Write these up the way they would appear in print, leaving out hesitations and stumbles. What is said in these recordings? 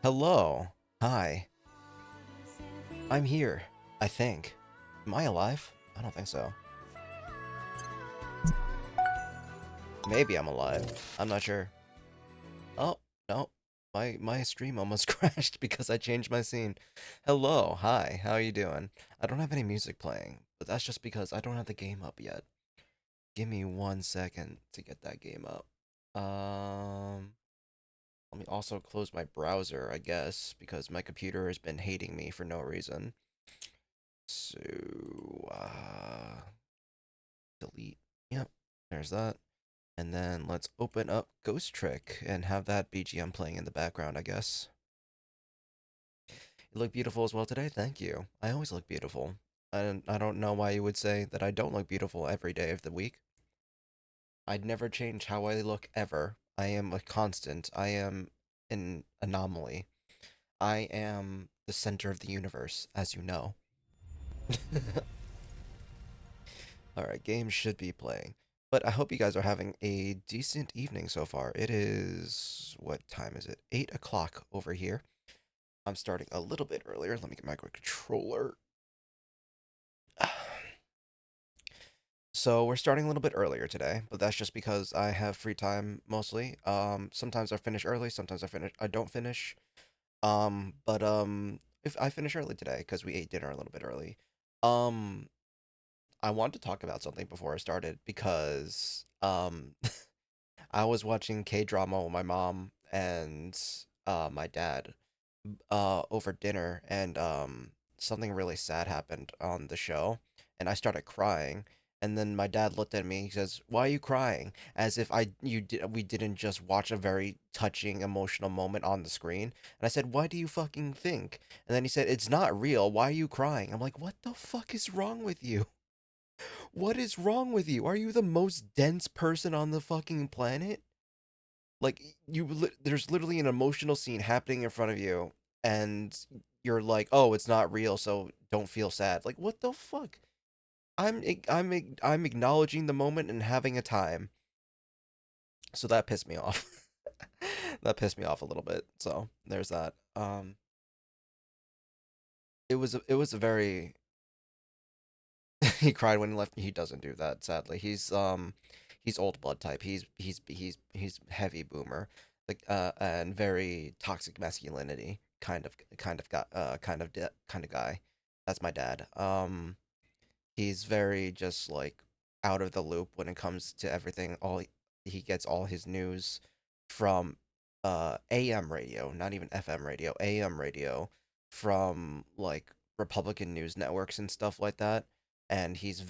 Hello. Hi. I'm here. I think. Am I alive? I don't think so. Maybe I'm alive. I'm not sure. Oh, no. My stream almost crashed because I changed my scene. Hello. Hi. How are you doing? I don't have any music playing, but that's just because I don't have the game up yet. Give me 1 second to get that game up. Um, Let me also close my browser, I guess, because my computer has been hating me for no reason. So, delete. Yep, there's that. And then let's open up Ghost Trick and have that BGM playing in the background, I guess. You look beautiful as well today. Thank you. I always look beautiful. I don't know why you would say that I don't look beautiful every day of the week. I'd never change how I look ever. I am a constant. I am an anomaly. I am the center of the universe, as you know. Alright, game should be playing. But I hope you guys are having a decent evening so far. It is... what time is it? 8 o'clock over here. I'm starting a little bit earlier. Let me get my controller. So we're starting a little bit earlier today, but that's just because I have free time mostly. Sometimes I finish early, sometimes I don't finish. But if I finish early today because we ate dinner a little bit early. Um, I wanted to talk about something before I started because I was watching K-drama with my mom and my dad over dinner, and something really sad happened on the show, and I started crying. And then my dad looked at me. He says, "Why are you crying?" As if we didn't just watch a very touching, emotional moment on the screen. And I said, "Why do you fucking think?" And then he said, "It's not real. Why are you crying?" I'm like, "What the fuck is wrong with you? What is wrong with you? Are you the most dense person on the fucking planet?" Like there's literally an emotional scene happening in front of you, and you're like, "Oh, it's not real, so don't feel sad." Like, what the fuck? I'm acknowledging the moment and having a time. So that pissed me off. That pissed me off a little bit. So there's that. It was a very he cried when he left. He doesn't do that, sadly. He's old blood type. He's heavy boomer, like and very toxic masculinity kind of guy. That's my dad. He's very just like out of the loop when it comes to everything. He gets all his news from AM radio, not even FM radio, AM radio, from like Republican news networks and stuff like that. And he's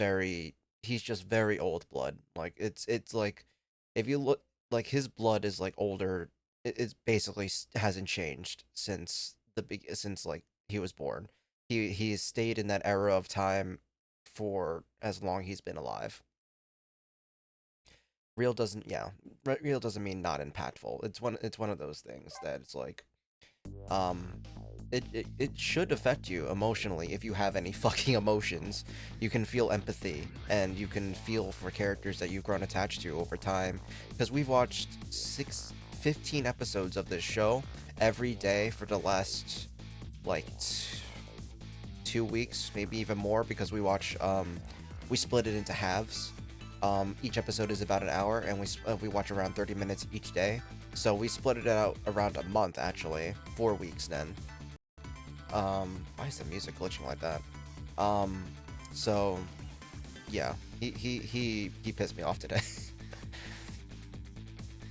just very old blood. Like it's like if you look, like his blood is like older. It's basically hasn't changed since like he was born. He's stayed in that era of time for as long he's been alive. Real doesn't, yeah, real doesn't mean not impactful. It's one of those things that it's like, um, it should affect you emotionally if you have any fucking emotions. You can feel empathy and you can feel for characters that you've grown attached to over time. Because we've watched 15 episodes of this show every day for the last like 2 weeks, maybe even more, because we split it into halves. Each episode is about an hour, and we watch around 30 minutes each day. So we split it out around a month, actually, 4 weeks then. Why is the music glitching like that? Um, so yeah, he pissed me off today.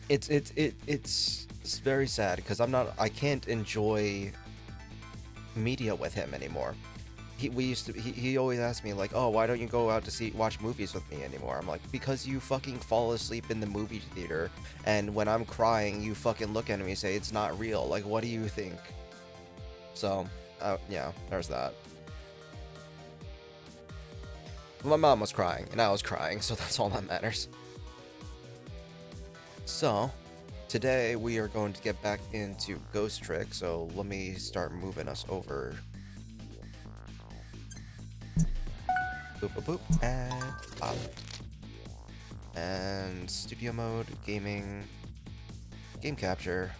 It's very sad because I can't enjoy media with him anymore. He always asked me like, "Oh, why don't you go out to watch movies with me anymore?" I'm like, "Because you fucking fall asleep in the movie theater, and when I'm crying, you fucking look at me and say it's not real. Like, what do you think?" So, yeah, there's that. My mom was crying and I was crying, so that's all that matters. So, today we are going to get back into Ghost Trick. So let me start moving us over. Boop boop boop and pop. And studio mode, gaming, game capture.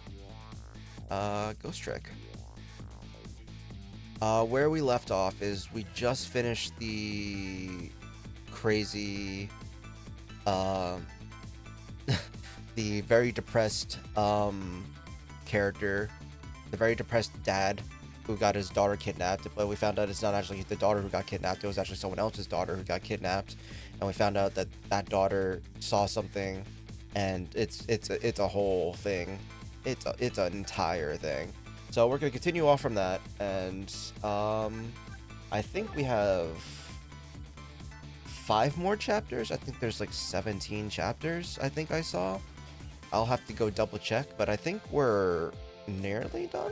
Ghost Trick. Where we left off is we just finished the crazy, uh, the very depressed, character, the very depressed dad who got his daughter kidnapped, but we found out it's not actually the daughter who got kidnapped, it was actually someone else's daughter who got kidnapped, and we found out that that daughter saw something, and it's a whole thing. It's an entire thing. So we're gonna continue off from that, and I think we have 5 more chapters. I think there's like 17 chapters. I think I saw. I'll have to go double check, but I think we're nearly done.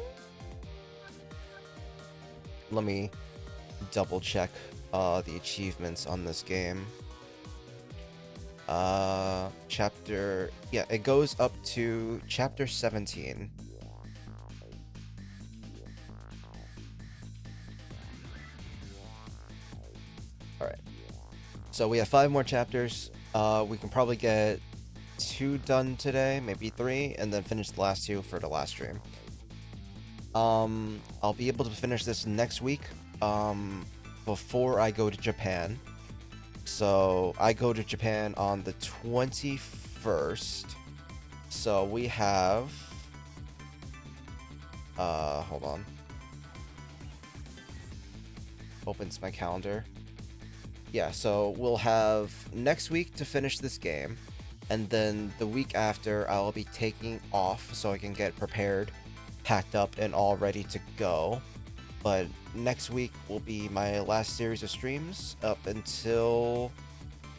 Let me double check the achievements on this game. Chapter, yeah, it goes up to chapter 17. All right. So we have 5 more chapters. We can probably get 2 done today, maybe 3, and then finish the last 2 for the last stream. I'll be able to finish this next week, before I go to Japan. So I go to Japan on the 21st. So we have, hold on. Opens my calendar. Yeah, so we'll have next week to finish this game, and then the week after I'll be taking off so I can get prepared, packed up, and all ready to go. But next week will be my last series of streams up until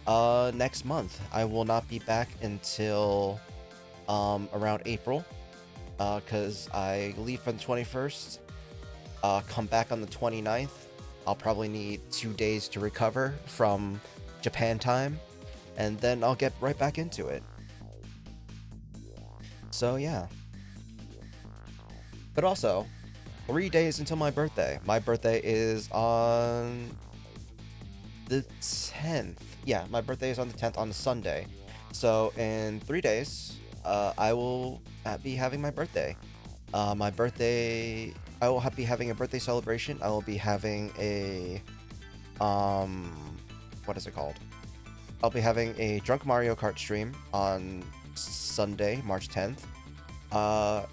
next month. I will not be back until around April, because I leave on the 21st, come back on the 29th. I'll probably need 2 days to recover from Japan time, and then I'll get right back into it. So yeah. But also, 3 days until my birthday. My birthday is on the 10th. Yeah, my birthday is on the 10th, on Sunday. So in 3 days, I will be having my birthday. My birthday, I will be having a birthday celebration. I will be having a, what is it called? I'll be having a Drunk Mario Kart stream on Sunday, March 10th.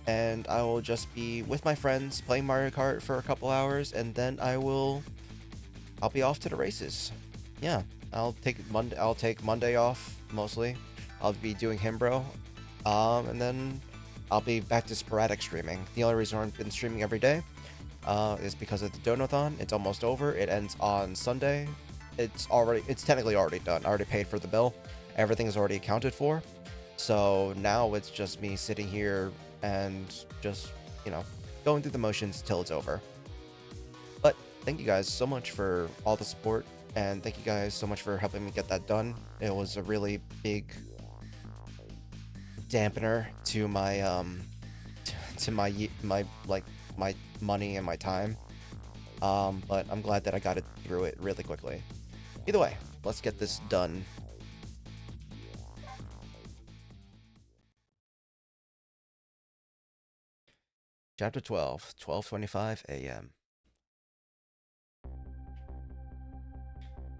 And I will just be with my friends playing Mario Kart for a couple hours, and then I'll be off to the races. Yeah, I'll take Monday off mostly. I'll be doing Himbro, and then I'll be back to sporadic streaming. The only reason I've been streaming every day is because of the Donathon. It's almost over. It ends on Sunday. It's technically already done. I already paid for the bill. Everything is already accounted for. So now it's just me sitting here and just, going through the motions till it's over. But thank you guys so much for all the support, and thank you guys so much for helping me get that done. It was a really big dampener to my my money and my time. But I'm glad that I got it through it really quickly. Either way, let's get this done. Chapter 12, 12:25 a.m.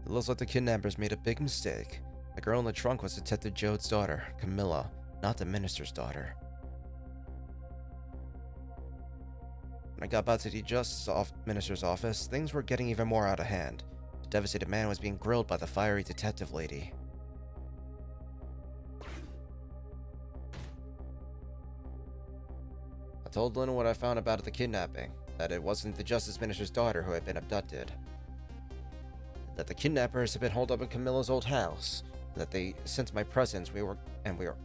It looks like the kidnappers made a big mistake. The girl in the trunk was Detective Jode's daughter, Camilla, not the minister's daughter. When I got back to the minister's office, things were getting even more out of hand. The devastated man was being grilled by the fiery detective lady. I told Lynn what I found about the kidnapping, that it wasn't the justice minister's daughter who had been abducted, that the kidnappers had been holed up in Camilla's old house, and that they sensed my presence we were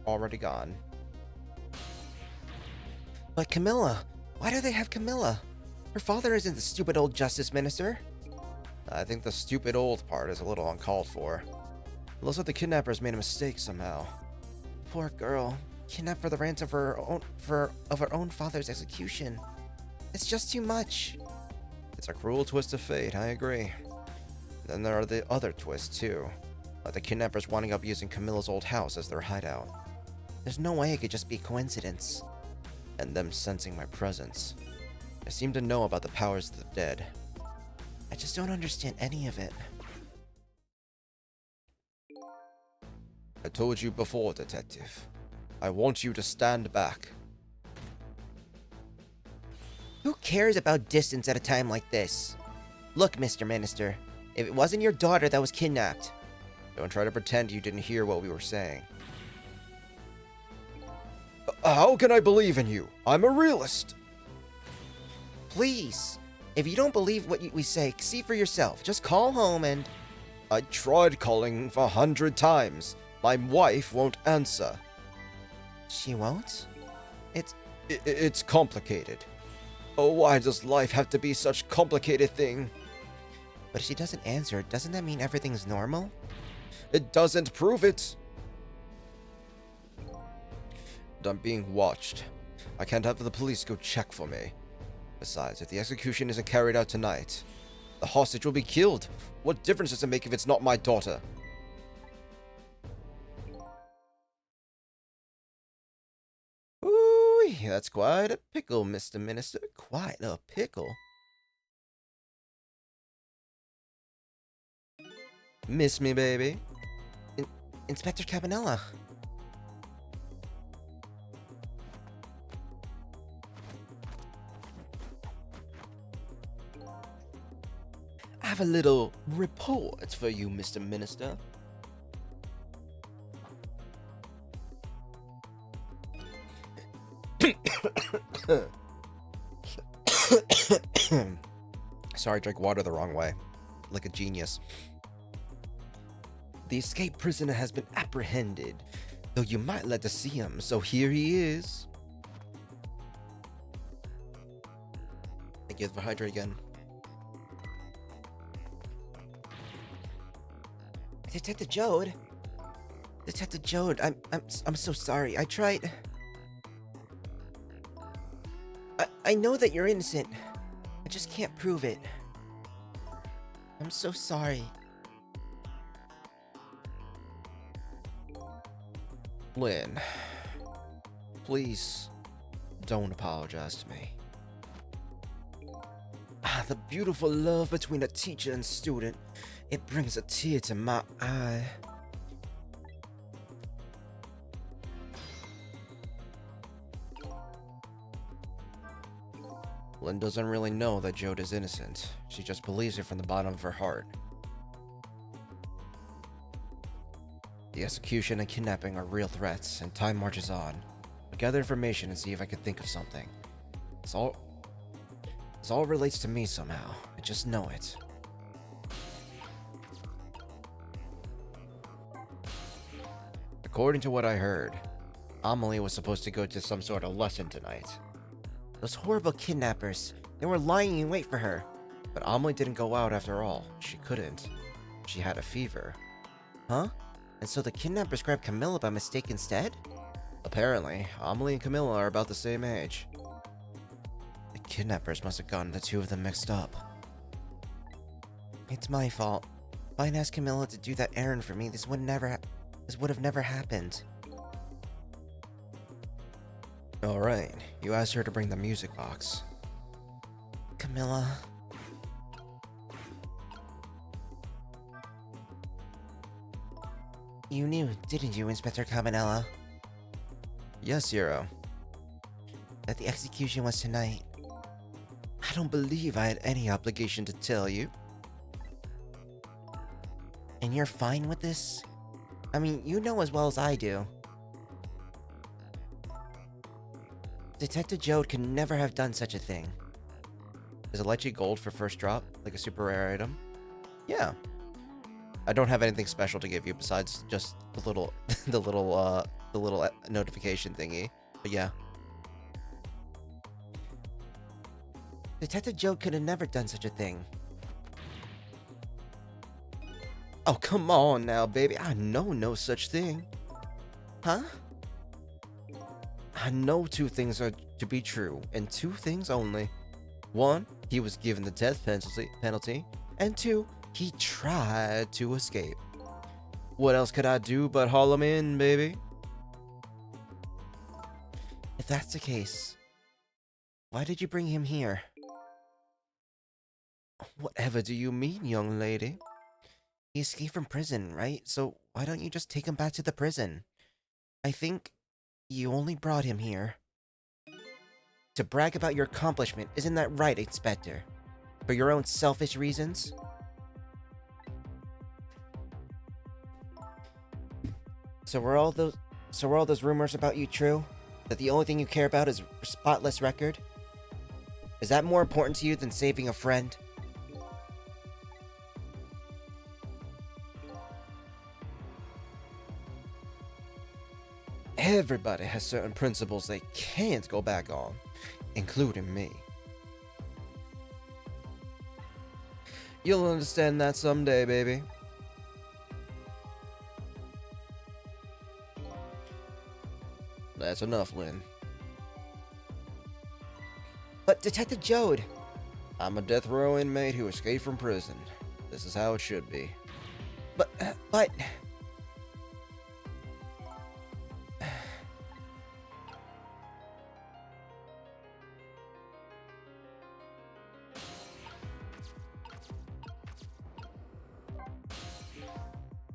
already gone. But Camilla! Why do they have Camilla? Her father isn't the stupid old justice minister. I think the stupid old part is a little uncalled for. It looks like the kidnappers made a mistake somehow. Poor girl. Kidnapped for the ransom of her own father's execution. It's just too much. It's a cruel twist of fate, I agree. Then there are the other twists, too. Like the kidnappers winding up using Camilla's old house as their hideout. There's no way it could just be coincidence. and them sensing my presence. I seem to know about the powers of the dead. I just don't understand any of it. I told you before, Detective. I want you to stand back. Who cares about distance at a time like this? Look, Mr. Minister, if it wasn't your daughter that was kidnapped... Don't try to pretend you didn't hear what we were saying. How can I believe in you? I'm a realist. Please, if you don't believe what we say, see for yourself. Just call home and... I tried calling for 100 times. My wife won't answer. She won't? It's complicated. Oh, why does life have to be such a complicated thing? But if she doesn't answer, doesn't that mean everything's normal? It doesn't prove it. I'm being watched. I can't have the police go check for me. Besides, if the execution isn't carried out tonight, the hostage will be killed. What difference does it make if it's not my daughter? Ooh, that's quite a pickle, Mr. Minister. Quite a pickle. Miss me, baby? Inspector Cabanella. I have a little report for you, Mr. Minister. Sorry, drank water the wrong way. Like a genius. The escaped prisoner has been apprehended, though you might like to see him, so here he is. Thank you for hydrating again. Detective Jode? Detective Jode, I'm so sorry. I tried... I know that you're innocent. I just can't prove it. I'm so sorry. Lynn, please don't apologize to me. The beautiful love between a teacher and student, it brings a tear to my eye. Lynn doesn't really know that Jode is innocent. She just believes it from the bottom of her heart. The execution and kidnapping are real threats, and time marches on. I'll gather information and see if I can think of something. This all relates to me somehow. I just know it. According to what I heard, Amelie was supposed to go to some sort of lesson tonight. Those horrible kidnappers, they were lying in wait for her. But Amelie didn't go out after all. She couldn't. She had a fever. Huh? And so the kidnappers grabbed Camilla by mistake instead? Apparently, Amelie and Camilla are about the same age. The kidnappers must have gotten the two of them mixed up. It's my fault. If I hadn't asked Camilla to do that errand for me, this would have never happened. Alright, you asked her to bring the music box. Camilla... You knew, didn't you, Inspector Cabanella? Yes, Zero. That the execution was tonight. I don't believe I had any obligation to tell you. And you're fine with this? I mean, you know as well as I do. Detective Jode could never have done such a thing. Is it lychee gold for first drop? Like a super rare item? Yeah. I don't have anything special to give you besides just the little, the little notification thingy. But yeah. Detective Jode could have never done such a thing. Oh, come on now, baby. I know no such thing. Huh? I know two things are to be true, and two things only. One, he was given the death penalty, and two, he tried to escape. What else could I do but haul him in, baby? If that's the case, Why did you bring him here? Whatever do you mean, young lady? He escaped from prison, right? So why don't you just take him back to the prison? I think you only brought him here to brag about your accomplishment. Isn't that right, Inspector? For your own selfish reasons? So were all those rumors about you true? That the only thing you care about is a spotless record? Is that more important to you than saving a friend? Everybody has certain principles they can't go back on, including me. You'll understand that someday, baby. That's enough, Lynn. But Detective Jode! I'm a death row inmate who escaped from prison. This is how it should be. But...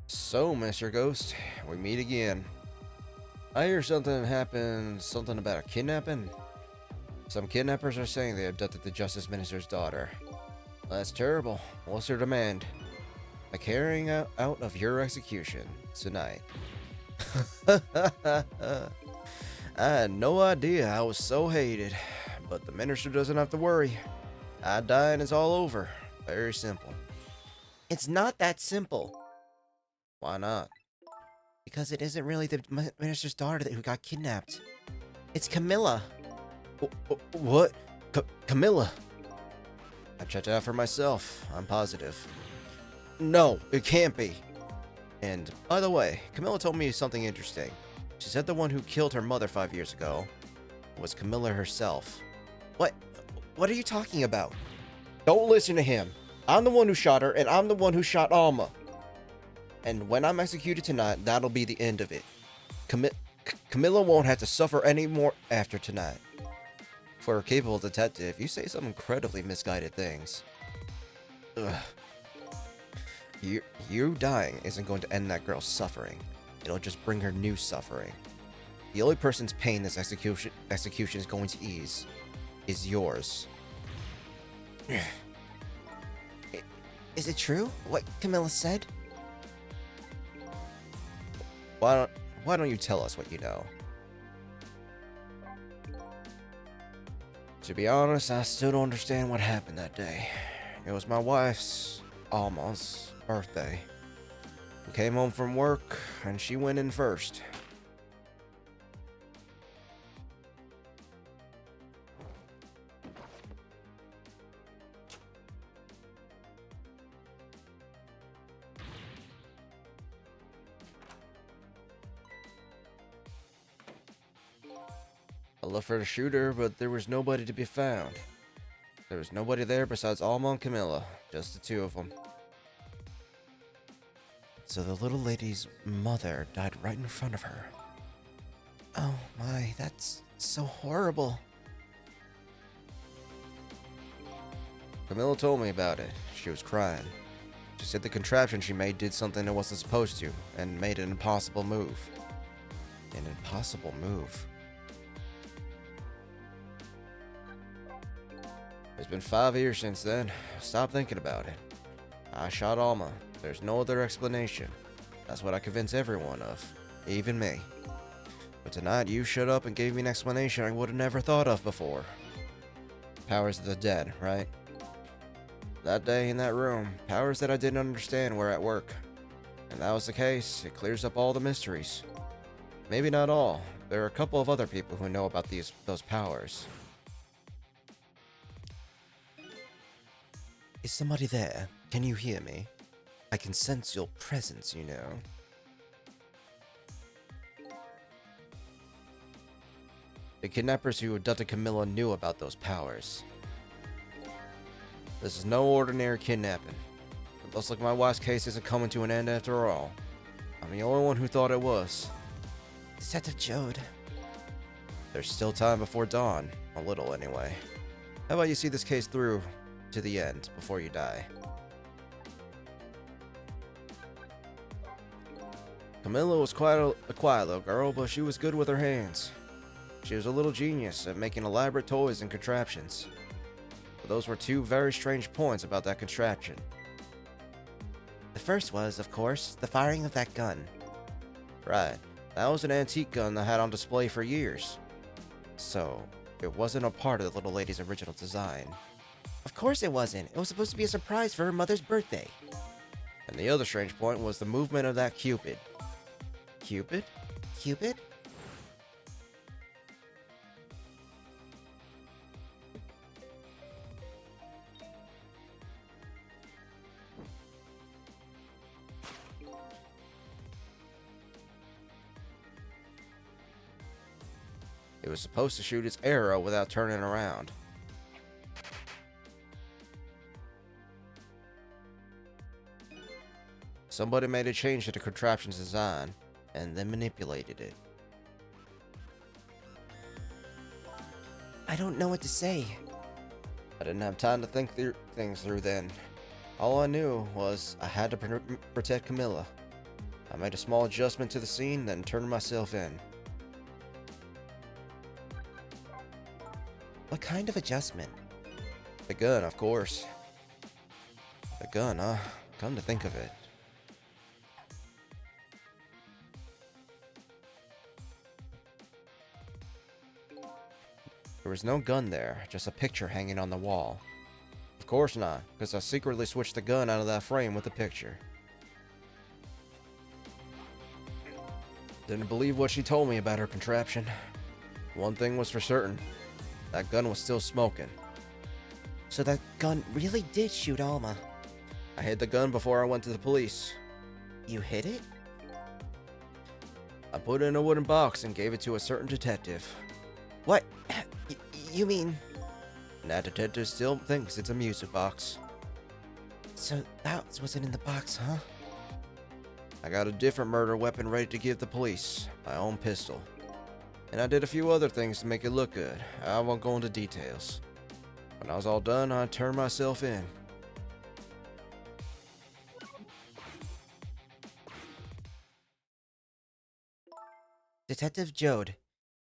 So, Mr. Ghost, we meet again. I hear something happened, something about a kidnapping? Some kidnappers are saying they abducted the Justice Minister's daughter. That's terrible. What's your demand? A carrying out of your execution tonight. I had no idea I was so hated, but the minister doesn't have to worry. I die and it's all over. Very simple. It's not that simple. Why not? Because it isn't really the minister's daughter who got kidnapped. It's Camilla. What? Camilla? I checked it out for myself. I'm positive. No, it can't be. And, by the way, Camilla told me something interesting. She said the one who killed her mother 5 years ago was Camilla herself. What? What are you talking about? Don't listen to him. I'm the one who shot her, and I'm the one who shot Alma. And when I'm executed tonight, that'll be the end of it. Camilla won't have to suffer anymore after tonight. For a capable detective, you say some incredibly misguided things. Ugh. You dying isn't going to end that girl's suffering. It'll just bring her new suffering. The only person's pain this execution is going to ease is yours. Is it true, what Camilla said? Why don't you tell us what you know? To be honest, I still don't understand what happened that day. It was my wife's, Alma's, birthday. We came home from work, and she went in first. I looked for the shooter, but there was nobody to be found. There was nobody there besides Alma and Camilla, just the two of them. So the little lady's mother died right in front of her. Oh my, that's so horrible. Camilla told me about it. She was crying. She said the contraption she made did something it wasn't supposed to, and made an impossible move. An impossible move. It's been 5 years since then. Stop thinking about it. I shot Alma. There's no other explanation. That's what I convince everyone of. Even me. But tonight you showed up and gave me an explanation I would have never thought of before. Powers of the dead, right? That day in that room, powers that I didn't understand were at work. And that was the case, it clears up all the mysteries. Maybe not all. There are a couple of other people who know about those powers. Is somebody there? Can you hear me? I can sense your presence, you know. The kidnappers who abducted Camilla knew about those powers. This is no ordinary kidnapping. It looks like my wife's case isn't coming to an end after all. I'm the only one who thought it was. Detective Jode. There's still time before dawn. A little, anyway. How about you see this case through to the end before you die? Camilla was quite a quiet little girl, but she was good with her hands. She was a little genius at making elaborate toys and contraptions. But those were two very strange points about that contraption. The first was, of course, the firing of that gun. Right. That was an antique gun that had on display for years. So, it wasn't a part of the little lady's original design. Of course it wasn't. It was supposed to be a surprise for her mother's birthday. And the other strange point was the movement of that Cupid. Cupid? Cupid? It was supposed to shoot its arrow without turning around. Somebody made a change to the contraption's design, and then manipulated it. I don't know what to say. I didn't have time to think things through then. All I knew was I had to protect Camilla. I made a small adjustment to the scene, then turned myself in. What kind of adjustment? The gun, of course. The gun, huh? Come to think of it. There was no gun there, just a picture hanging on the wall. Of course not, because I secretly switched the gun out of that frame with the picture. Didn't believe what she told me about her contraption. One thing was for certain. That gun was still smoking. So that gun really did shoot Alma? I hid the gun before I went to the police. You hid it? I put it in a wooden box and gave it to a certain detective. What? You mean... And that detective still thinks it's a music box. So that wasn't in the box, huh? I got a different murder weapon ready to give the police. My own pistol. And I did a few other things to make it look good. I won't go into details. When I was all done, I turned myself in. Detective Jode,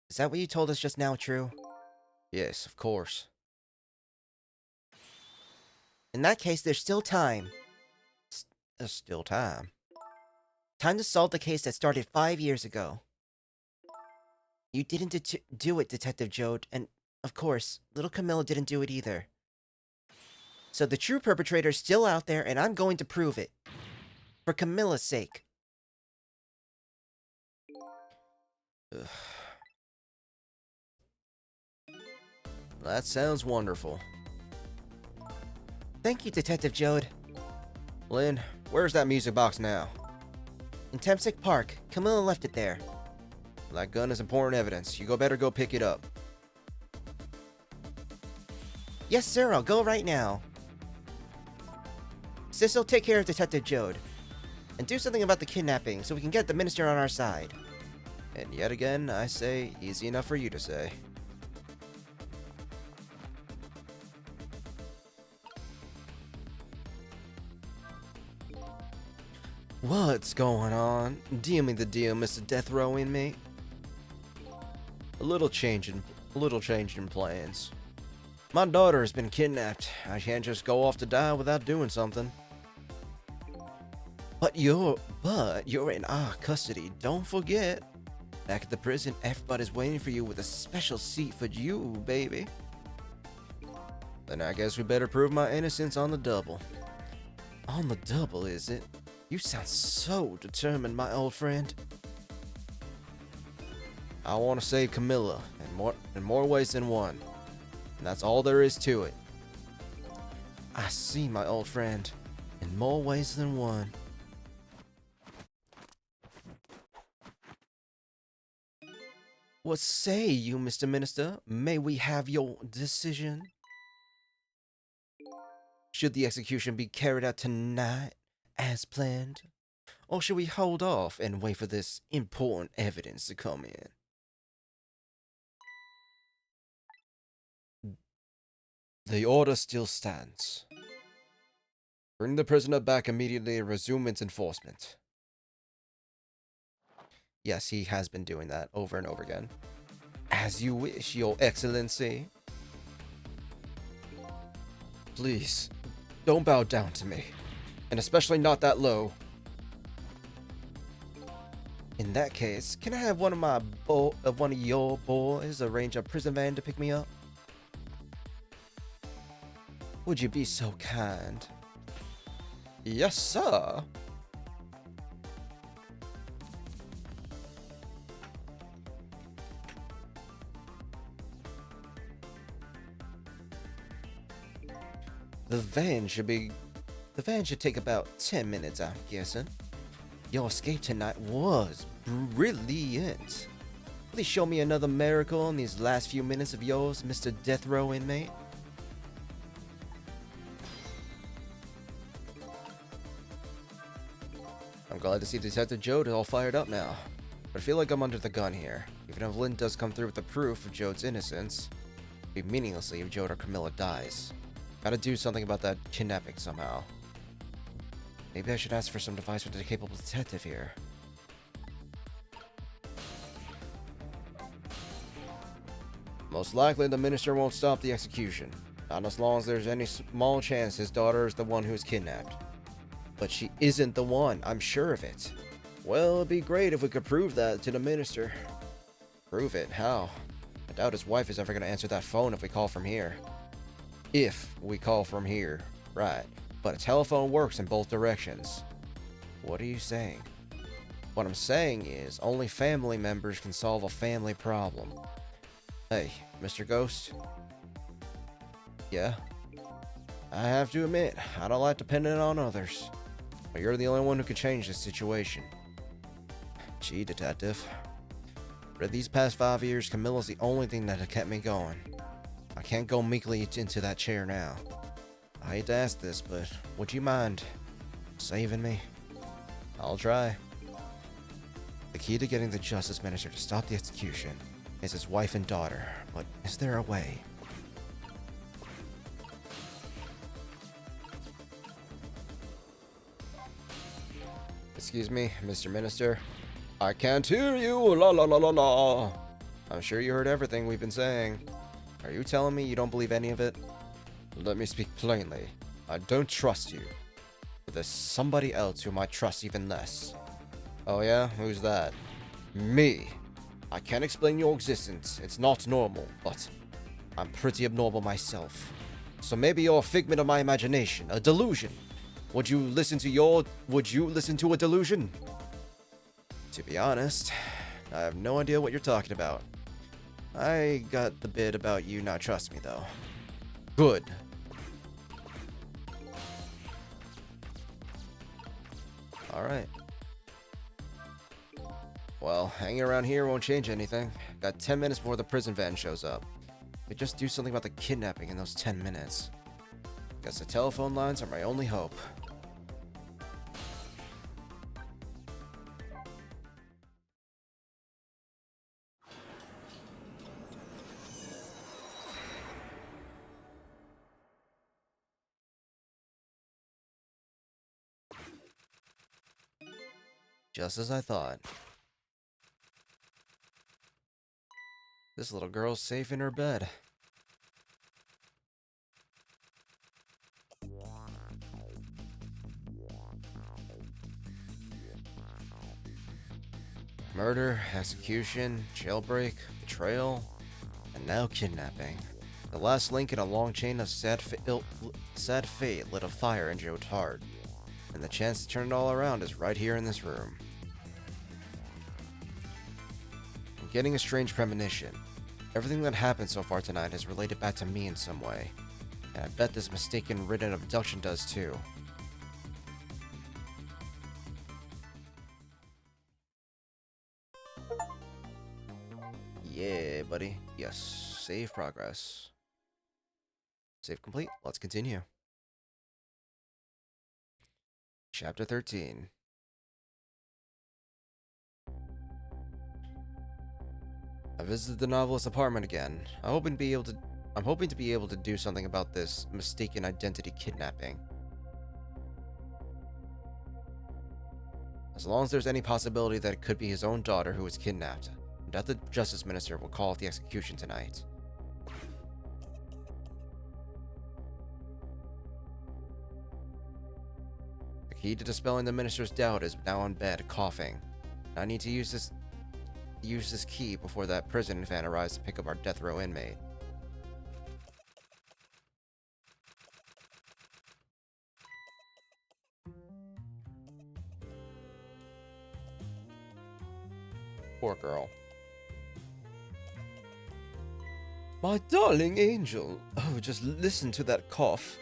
is that what you told us just now true? Yes, of course. In that case, there's still time. There's still time. Time to solve the case that started 5 years ago. You didn't do it, Detective Jode, and, of course, little Camilla didn't do it either. So the true perpetrator is still out there, and I'm going to prove it. For Camilla's sake. Ugh. That sounds wonderful. Thank you, Detective Jode. Lynn, where's that music box now? In Temsic Park. Camilla left it there. That gun is important evidence. You better go pick it up. Yes, sir. I'll go right now. Cecil, take care of Detective Jode. And do something about the kidnapping so we can get the minister on our side. And yet again, I say, easy enough for you to say. What's going on? Deal me the deal, Mr. Death Row inmate. A little change in plans. My daughter has been kidnapped. I can't just go off to die without doing something. But you're in our custody. Don't forget. Back at the prison, everybody's waiting for you with a special seat for you, baby. Then I guess we better prove my innocence on the double. On the double, is it? You sound so determined, my old friend. I want to save Camilla in more ways than one. And that's all there is to it. I see, my old friend, in more ways than one. What say you, Mr. Minister? May we have your decision? Should the execution be carried out tonight, as planned? Or should we hold off and wait for this important evidence to come in? The order still stands. Bring the prisoner back immediately and resume its enforcement. Yes, he has been doing that over and over again. As you wish, Your Excellency. Please, don't bow down to me. And especially not that low. In that case, can I have one of your boys arrange a prison van to pick me up? Would you be so kind? Yes, sir. The van should take about 10 minutes, I'm guessing. Your escape tonight was brilliant. Please show me another miracle in these last few minutes of yours, Mr. Death Row inmate. I'm glad to see Detective Jode all fired up now, but I feel like I'm under the gun here. Even if Lynn does come through with the proof of Jode's innocence, it'd be meaninglessly if Jode or Camilla dies. Gotta do something about that kidnapping somehow. Maybe I should ask for some advice from the capable detective here. Most likely the minister won't stop the execution. Not as long as there's any small chance his daughter is the one who's kidnapped. But she isn't the one, I'm sure of it. Well, it'd be great if we could prove that to the minister. Prove it? How? I doubt his wife is ever going to answer that phone if we call from here. If we call from here. Right. But a telephone works in both directions. What are you saying? What I'm saying is, only family members can solve a family problem. Hey, Mr. Ghost? Yeah? I have to admit, I don't like depending on others. But you're the only one who can change this situation. Gee, detective. For these past 5 years, Camilla's the only thing that has kept me going. I can't go meekly into that chair now. I hate to ask this, but would you mind saving me? I'll try. The key to getting the justice minister to stop the execution is his wife and daughter, but is there a way? Excuse me, Mr. Minister. I can't hear you, la la la la la. I'm sure you heard everything we've been saying. Are you telling me you don't believe any of it? Let me speak plainly. I don't trust you. But there's somebody else whom I trust even less. Oh yeah? Who's that? Me. I can't explain your existence. It's not normal, but I'm pretty abnormal myself. So maybe you're a figment of my imagination, a delusion. Would you listen to a delusion? To be honest, I have no idea what you're talking about. I got the bit about you not trusting me, though. Good. Alright. Well, hanging around here won't change anything. Got 10 minutes before the prison van shows up. Could just do something about the kidnapping in those 10 minutes. Guess the telephone lines are my only hope. Just as I thought. This little girl's safe in her bed. Murder, execution, jailbreak, betrayal, and now kidnapping. The last link in a long chain of sad fate lit a fire in Jode's heart. And the chance to turn it all around is right here in this room. I'm getting a strange premonition. Everything that happened so far tonight is related back to me in some way. And I bet this mistaken written abduction does too. Yeah, buddy. Yes, save progress. Save complete. Let's continue. Chapter 13. I visited the novelist's apartment again. I hope to be able to I'm hoping to be able to do something about this mistaken identity kidnapping. As long as there's any possibility that it could be his own daughter who was kidnapped, I doubt the Justice Minister will call off the execution tonight. The key to dispelling the Minister's doubt is now on bed, coughing. I need to use this key before that prison van arrives to pick up our death row inmate. Poor girl. My darling angel. Oh, just listen to that cough.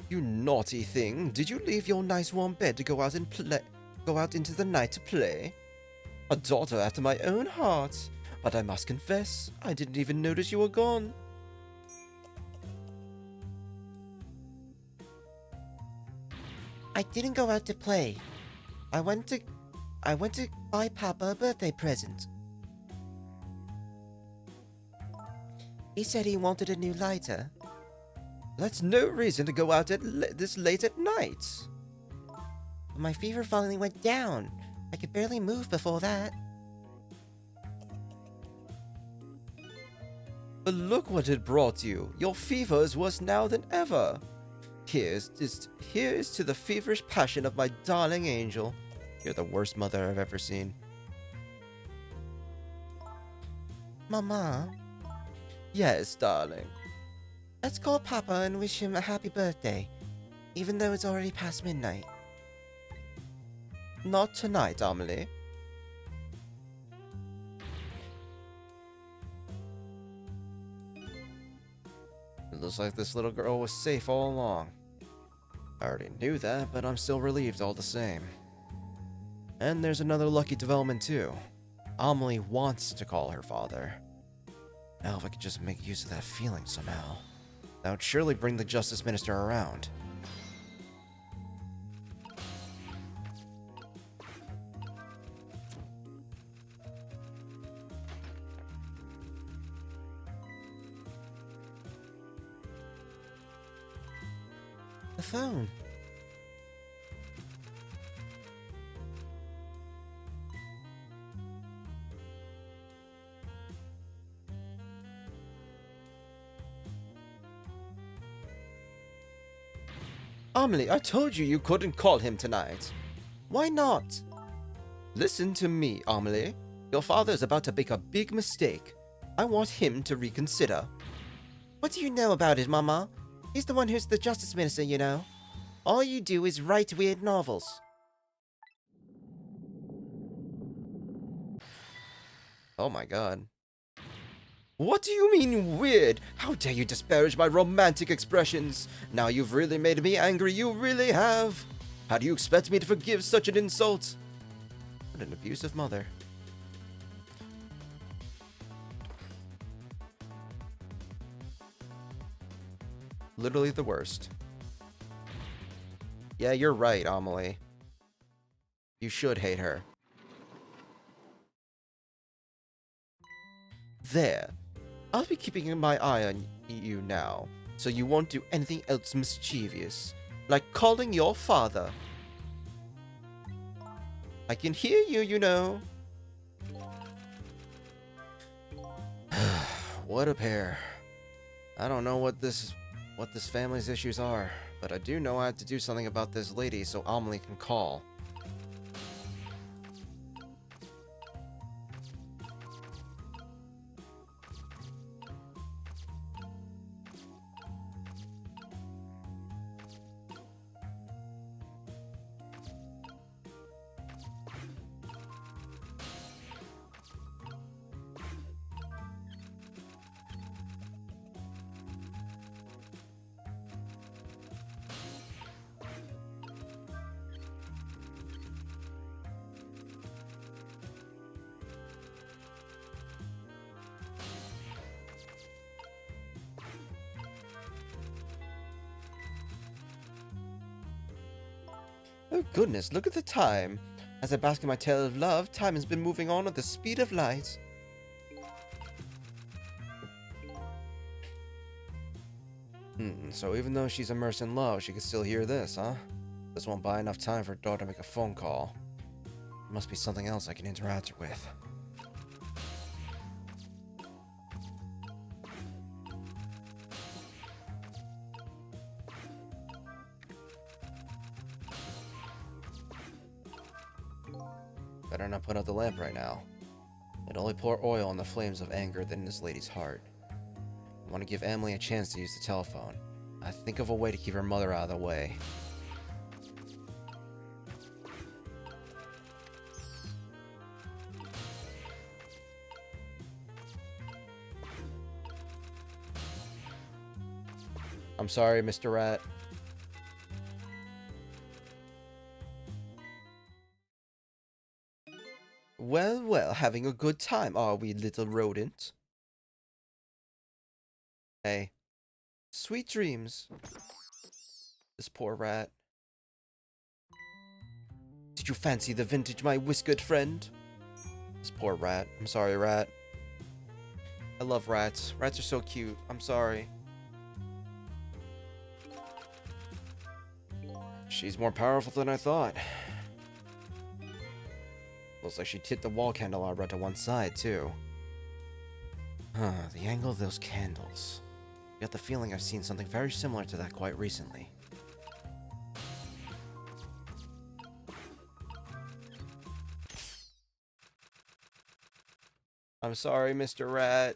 You naughty thing. Did you leave your nice warm bed to go out into the night to play? A daughter after my own heart. But I must confess, I didn't even notice you were gone. I didn't go out to play. I went to buy Papa a birthday present. He said he wanted a new lighter. That's no reason to go out this late at night. My fever finally went down. I could barely move before that. But look what it brought you. Your fever is worse now than ever. Here's to the feverish passion of my darling angel. You're the worst mother I've ever seen. Mama? Yes, darling. Let's call Papa and wish him a happy birthday, even though it's already past midnight. Not tonight, Amelie. It looks like this little girl was safe all along. I already knew that, but I'm still relieved all the same. And there's another lucky development too. Amelie wants to call her father. Now if I could just make use of that feeling somehow, that would surely bring the Justice Minister around. The phone. Amelie, I told you couldn't call him tonight. Why not? Listen to me, Amelie. Your father is about to make a big mistake. I want him to reconsider. What do you know about it, Mama? He's the one who's the Justice Minister, you know. All you do is write weird novels. Oh my god. What do you mean weird? How dare you disparage my romantic expressions? Now you've really made me angry, you really have. How do you expect me to forgive such an insult? What an abusive mother. Literally the worst. Yeah, you're right, Amelie. You should hate her. There. I'll be keeping my eye on you now, so you won't do anything else mischievous, like calling your father. I can hear you, you know. What a pair. I don't know what this family's issues are, but I do know I have to do something about this lady so Amelie can call. Oh goodness, look at the time. As I bask in my tale of love, time has been moving on at the speed of light. So even though she's immersed in love, she can still hear this, huh? This won't buy enough time for her daughter to make a phone call. There must be something else I can interact her with. Better not put out the lamp right now. It'd only pour oil on the flames of anger in this lady's heart. I want to give Emily a chance to use the telephone. I think of a way to keep her mother out of the way. I'm sorry, Mr. Rat. Well, well, having a good time, are we, little rodent? Hey. Sweet dreams. This poor rat. Did you fancy the vintage, my whiskered friend? This poor rat. I'm sorry, rat. I love rats. Rats are so cute. I'm sorry. She's more powerful than I thought. Looks like she tipped the wall candelabra to one side, too. Huh, the angle of those candles. I got the feeling I've seen something very similar to that quite recently. I'm sorry, Mr. Rat.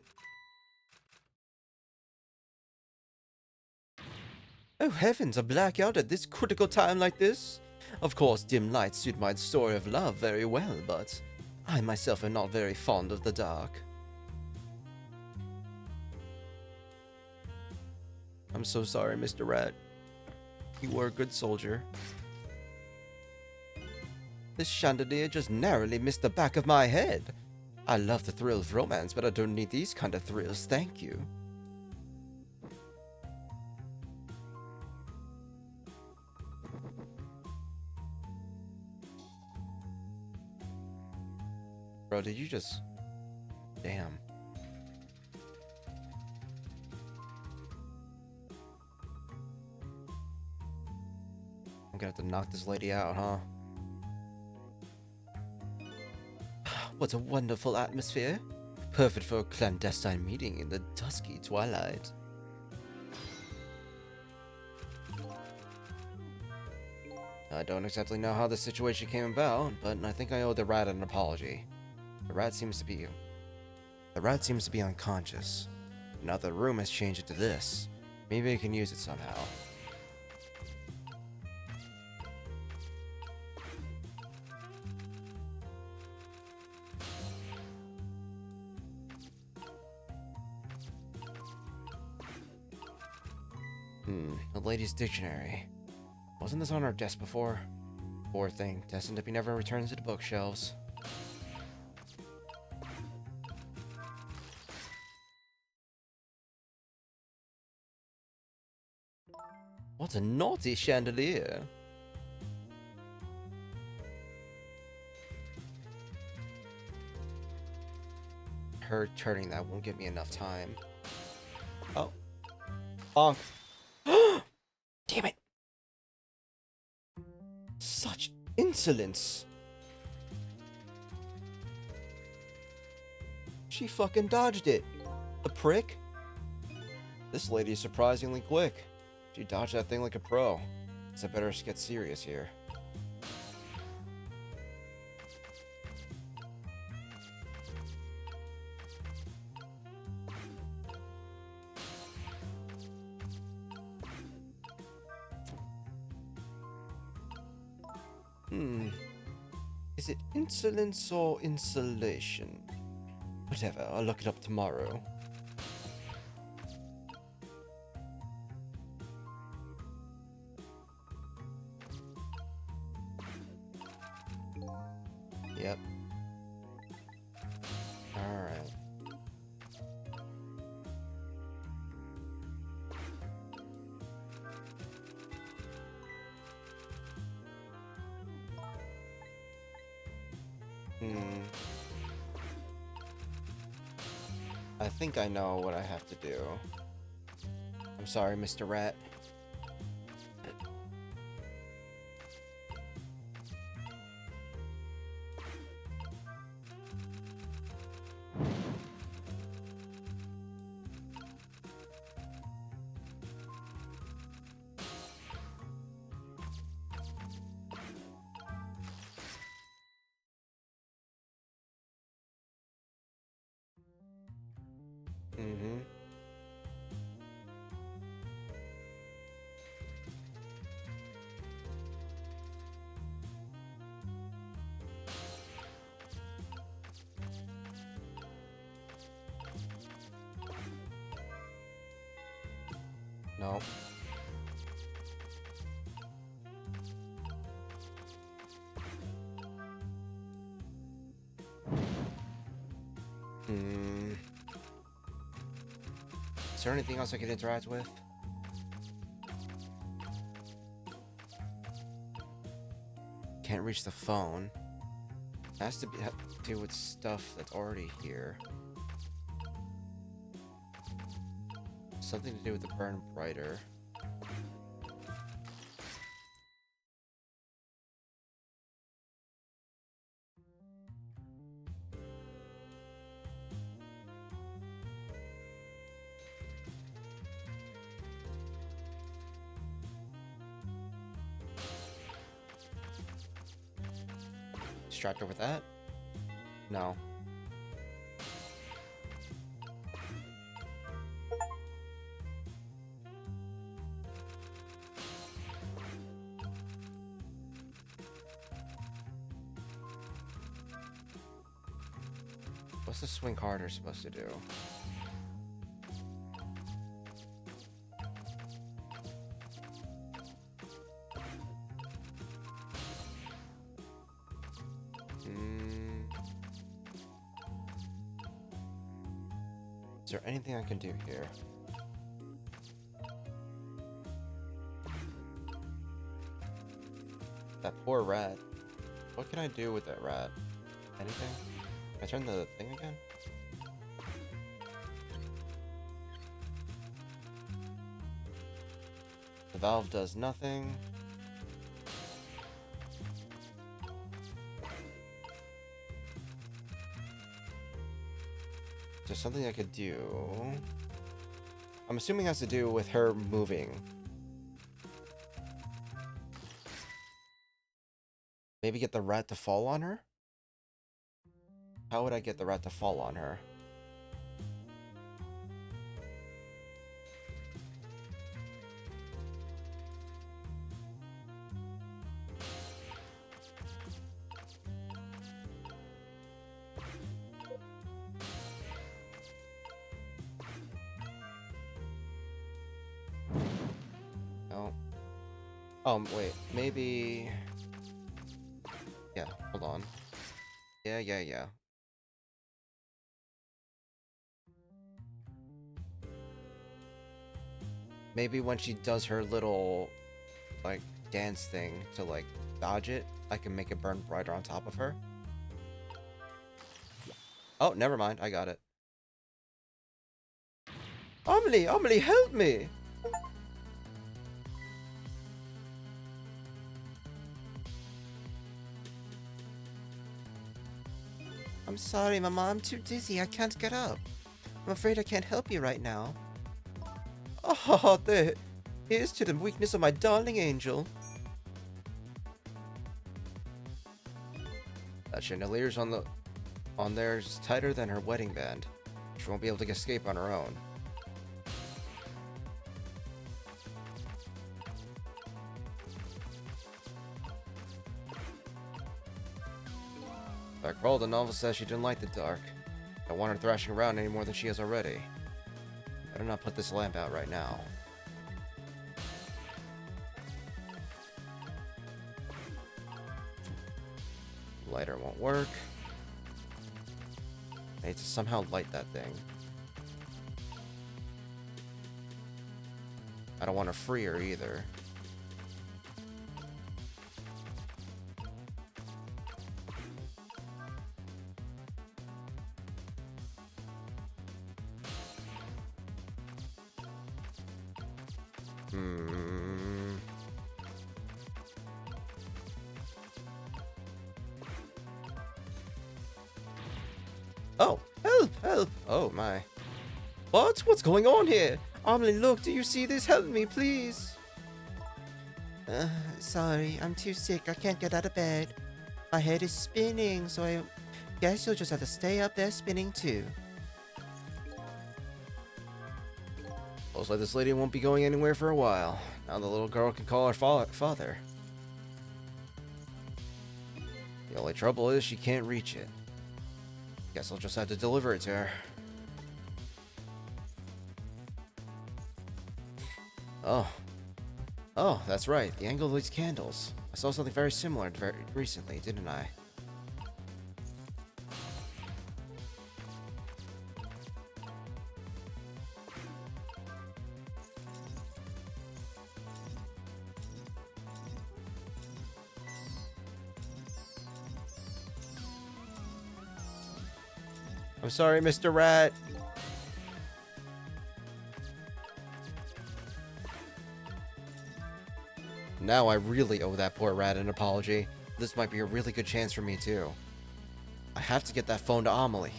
Oh heavens, a blackout at this critical time like this? Of course, dim lights suit my story of love very well, but I myself am not very fond of the dark. I'm so sorry, Mr. Rat. You were a good soldier. This chandelier just narrowly missed the back of my head. I love the thrill of romance, but I don't need these kind of thrills, thank you. Bro, did you just... Damn. I'm gonna have to knock this lady out, huh? What a wonderful atmosphere. Perfect for a clandestine meeting in the dusky twilight. I don't exactly know how this situation came about, but I think I owe the rat an apology. The rat seems to be unconscious. Now the room has changed into this. Maybe I can use it somehow. The lady's dictionary. Wasn't this on our desk before? Poor thing, destined to be never returned to the bookshelves. What a naughty chandelier! Her turning that won't give me enough time. Oh. Bonk. Damn it! Such insolence! She fucking dodged it! The prick! This lady is surprisingly quick. She dodged that thing like a pro. So I better get serious here. Is it insolence or insulation? Whatever, I'll look it up tomorrow. Yep. Alright. I think I know what I have to do. I'm sorry, Mr. Rat. No. Is there anything else I could interact with? Can't reach the phone. Has to have to do with stuff that's already here. Something to do with the burn brighter. Distract her with that? No. What's the swing harder supposed to do? Is there anything I can do here? That poor rat. What can I do with that rat? Anything? Can I turn the thing again? The valve does nothing. Is there something I could do? I'm assuming it has to do with her moving. Maybe get the rat to fall on her? How would I get the rat to fall on her? No. Wait. Maybe... Yeah, hold on. Yeah. Maybe when she does her little, like, dance thing to, like, dodge it, I can make it burn brighter on top of her. Oh, never mind. I got it. Amelie, help me! I'm sorry, Mama. I'm too dizzy. I can't get up. I'm afraid I can't help you right now. Oh, there. Here's to the weakness of my darling angel. That chandelier's on there is tighter than her wedding band. She won't be able to escape on her own. After all, the novel says she didn't like the dark. I don't want her thrashing around any more than she has already. Better not put this lamp out right now. Lighter won't work. I need to somehow light that thing. I don't want to free her either. Oh, help! Oh my. What? What's going on here? Amelie, look, do you see this? Help me, please. Sorry, I'm too sick. I can't get out of bed. My head is spinning, so I guess you'll just have to stay up there spinning too. Looks like this lady won't be going anywhere for a while. Now the little girl can call her father. The only trouble is she can't reach it. Guess I'll just have to deliver it to her. Oh, oh, that's right. The angle of these candles. I saw something very similar very recently, didn't I? I'm sorry, Mr. Rat. Now I really owe that poor rat an apology. This might be a really good chance for me, too. I have to get that phone to Amelie.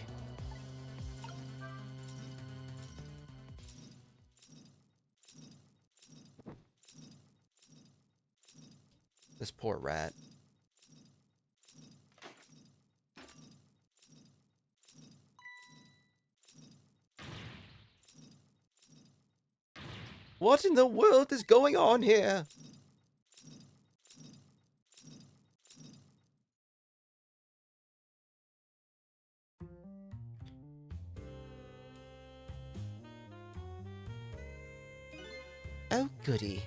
This poor rat. What in the world is going on here? Oh, goody.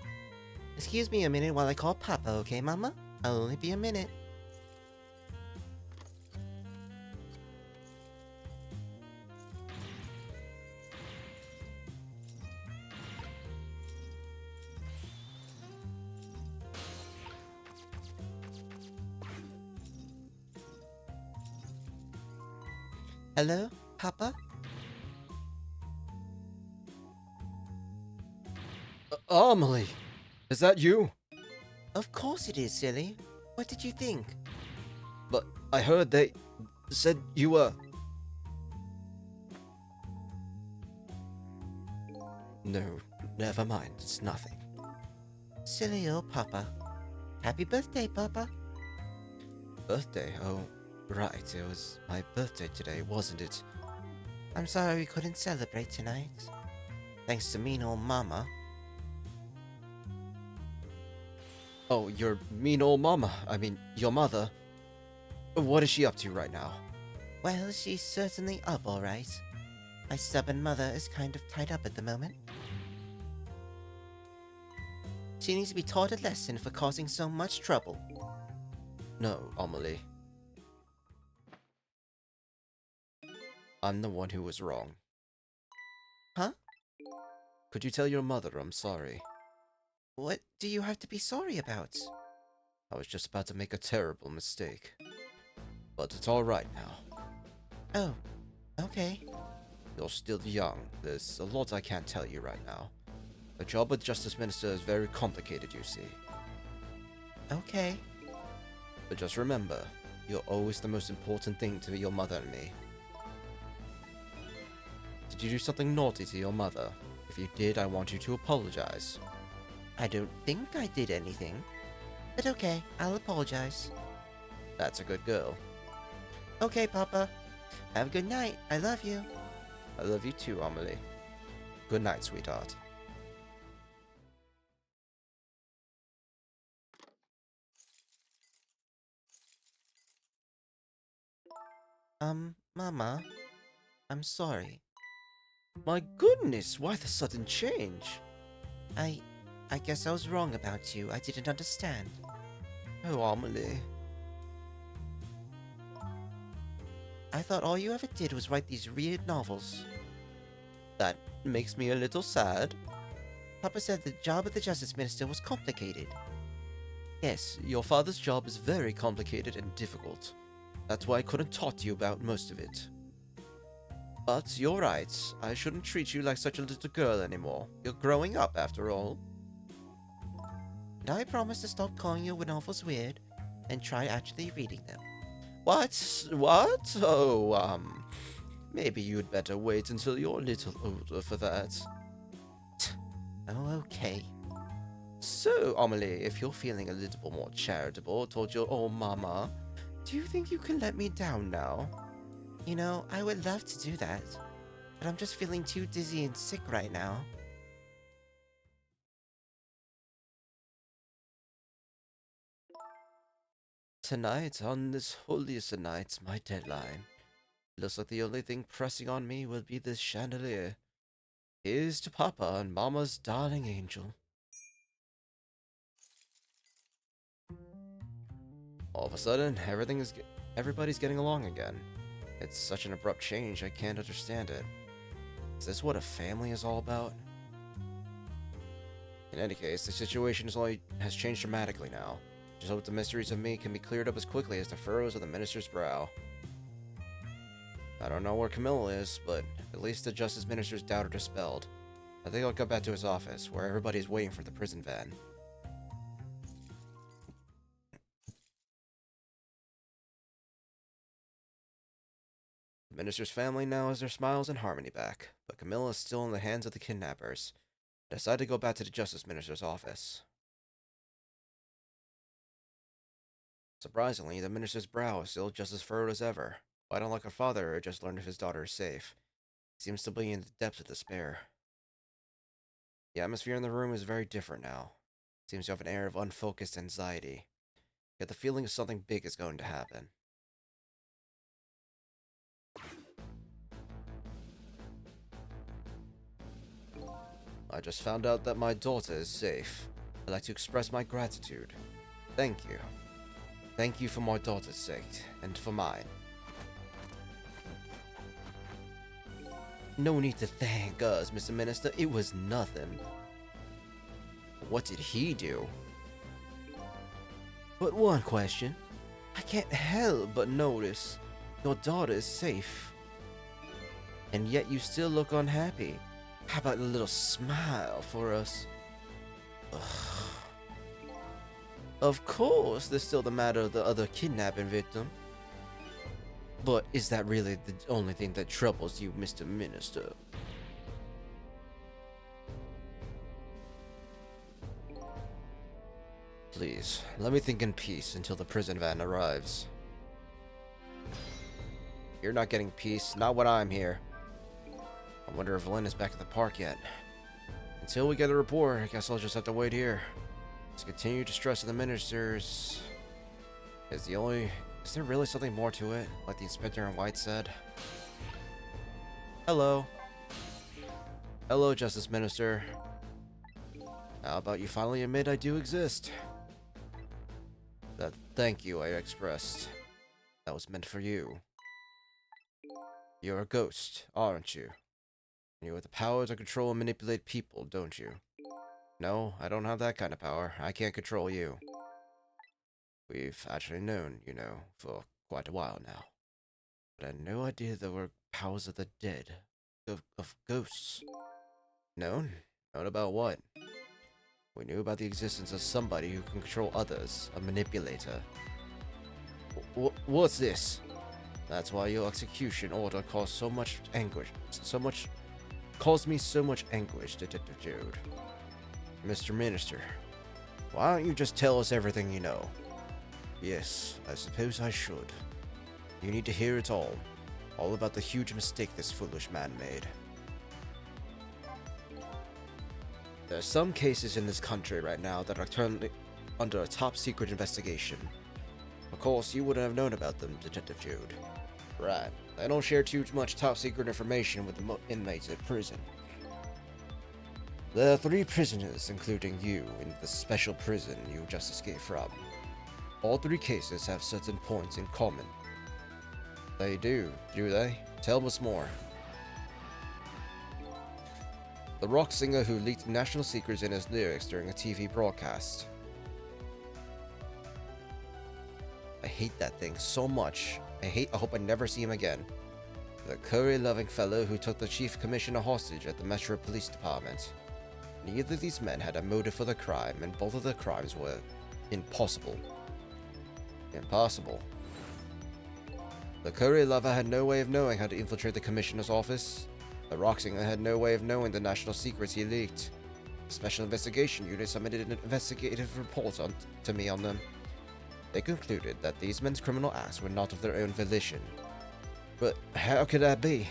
Excuse me a minute while I call Papa, okay, Mama? I'll only be a minute. Hello, Papa? Amelie, is that you? Of course it is, silly. What did you think? But I heard they said you were... No, never mind, it's nothing. Silly old Papa. Happy birthday, Papa. Birthday? Oh, right, it was my birthday today, wasn't it? I'm sorry we couldn't celebrate tonight. Thanks to mean old Mama. Oh, your mean old mama. I mean, your mother. What is she up to right now? Well, she's certainly up all right. My stubborn mother is kind of tied up at the moment. She needs to be taught a lesson for causing so much trouble. No, Amelie. I'm the one who was wrong. Huh? Could you tell your mother I'm sorry? What do you have to be sorry about? I was just about to make a terrible mistake. But it's alright now. Oh, okay. You're still young. There's a lot I can't tell you right now. The job with Justice Minister is very complicated, you see. Okay. But just remember, you're always the most important thing to your mother and me. Did you do something naughty to your mother? If you did, I want you to apologize. I don't think I did anything. But okay, I'll apologize. That's a good girl. Okay, Papa. Have a good night. I love you. I love you too, Amelie. Good night, sweetheart. Mama, I'm sorry. My goodness, why the sudden change? I guess I was wrong about you. I didn't understand. Oh, Amelie. I thought all you ever did was write these weird novels. That makes me a little sad. Papa said the job of the Justice Minister was complicated. Yes, your father's job is very complicated and difficult. That's why I couldn't talk to you about most of it. But you're right, I shouldn't treat you like such a little girl anymore. You're growing up, after all. And I promise to stop calling your novels weird and try actually reading them. What? What? Oh, maybe you'd better wait until you're a little older for that. Oh, okay. So, Amelie, if you're feeling a little more charitable towards your old mama, do you think you can let me down now? You know, I would love to do that, but I'm just feeling too dizzy and sick right now. Tonight, on this holiest of nights, my deadline. Looks like the only thing pressing on me will be this chandelier. Here's to Papa and Mama's darling angel. All of a sudden, everybody's getting along again. It's such an abrupt change, I can't understand it. Is this what a family is all about? In any case, the situation has changed dramatically now. Just hope the mysteries of me can be cleared up as quickly as the furrows of the minister's brow. I don't know where Camilla is, but at least the Justice Minister's doubt are dispelled. I think I'll go back to his office, where everybody's waiting for the prison van. The minister's family now has their smiles and harmony back, but Camilla is still in the hands of the kidnappers. I decided to go back to the Justice Minister's office. Surprisingly, the minister's brow is still just as furrowed as ever. Quite unlike her father, who had just learned if his daughter is safe. He seems to be in the depths of despair. The atmosphere in the room is very different now. It seems to have an air of unfocused anxiety. Yet the feeling of something big is going to happen. I just found out that my daughter is safe. I'd like to express my gratitude. Thank you. Thank you for my daughter's sake, and for mine. No need to thank us, Mr. Minister. It was nothing. What did he do? But one question. I can't help but notice your daughter is safe. And yet you still look unhappy. How about a little smile for us? Ugh. Of course, there's still the matter of the other kidnapping victim. But is that really the only thing that troubles you, Mr. Minister? Please, let me think in peace until the prison van arrives. You're not getting peace, not when I'm here. I wonder if Lynn is back at the park yet. Until we get a report, I guess I'll just have to wait here. Let's continue to stress the ministers. Is there really something more to it, like the inspector in white said? Hello. Hello, Justice Minister. How about you finally admit I do exist? That thank you I expressed. That was meant for you. You're a ghost, aren't you? You have the power to control and manipulate people, don't you? No, I don't have that kind of power. I can't control you. We've actually known, you know, for quite a while now. But I had no idea there were powers of the dead. Of ghosts. Known? Known about what? We knew about the existence of somebody who can control others, a manipulator. What's this? That's why your execution order caused so much anguish. Caused me so much anguish, Detective Jude. Mr. Minister, why don't you just tell us everything you know? Yes, I suppose I should. You need to hear it all. All about the huge mistake this foolish man made. There are some cases in this country right now that are currently under a top-secret investigation. Of course, you wouldn't have known about them, Detective Jude. Right. I don't share too much top-secret information with the inmates at prison. There are 3 prisoners, including you, in the special prison you just escaped from. All 3 cases have certain points in common. They do they? Tell us more. The rock singer who leaked national secrets in his lyrics during a TV broadcast. I hate that thing so much. I hope I never see him again. The curry-loving fellow who took the chief commissioner hostage at the Metro Police Department. Neither of these men had a motive for the crime, and both of the crimes were impossible. Impossible. The curry lover had no way of knowing how to infiltrate the commissioner's office. The rock singer had no way of knowing the national secrets he leaked. The Special Investigation Unit submitted an investigative report to me on them. They concluded that these men's criminal acts were not of their own volition. But how could that be?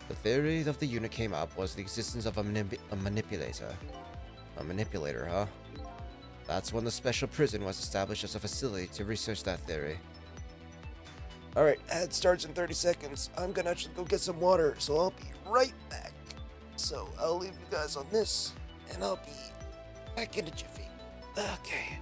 The theory of the unit came up was the existence of a manipulator. A manipulator, huh? That's when the special prison was established as a facility to research that theory. Alright, ad starts in 30 seconds. I'm gonna actually go get some water, so I'll be right back. So I'll leave you guys on this, and I'll be back in a jiffy. Okay.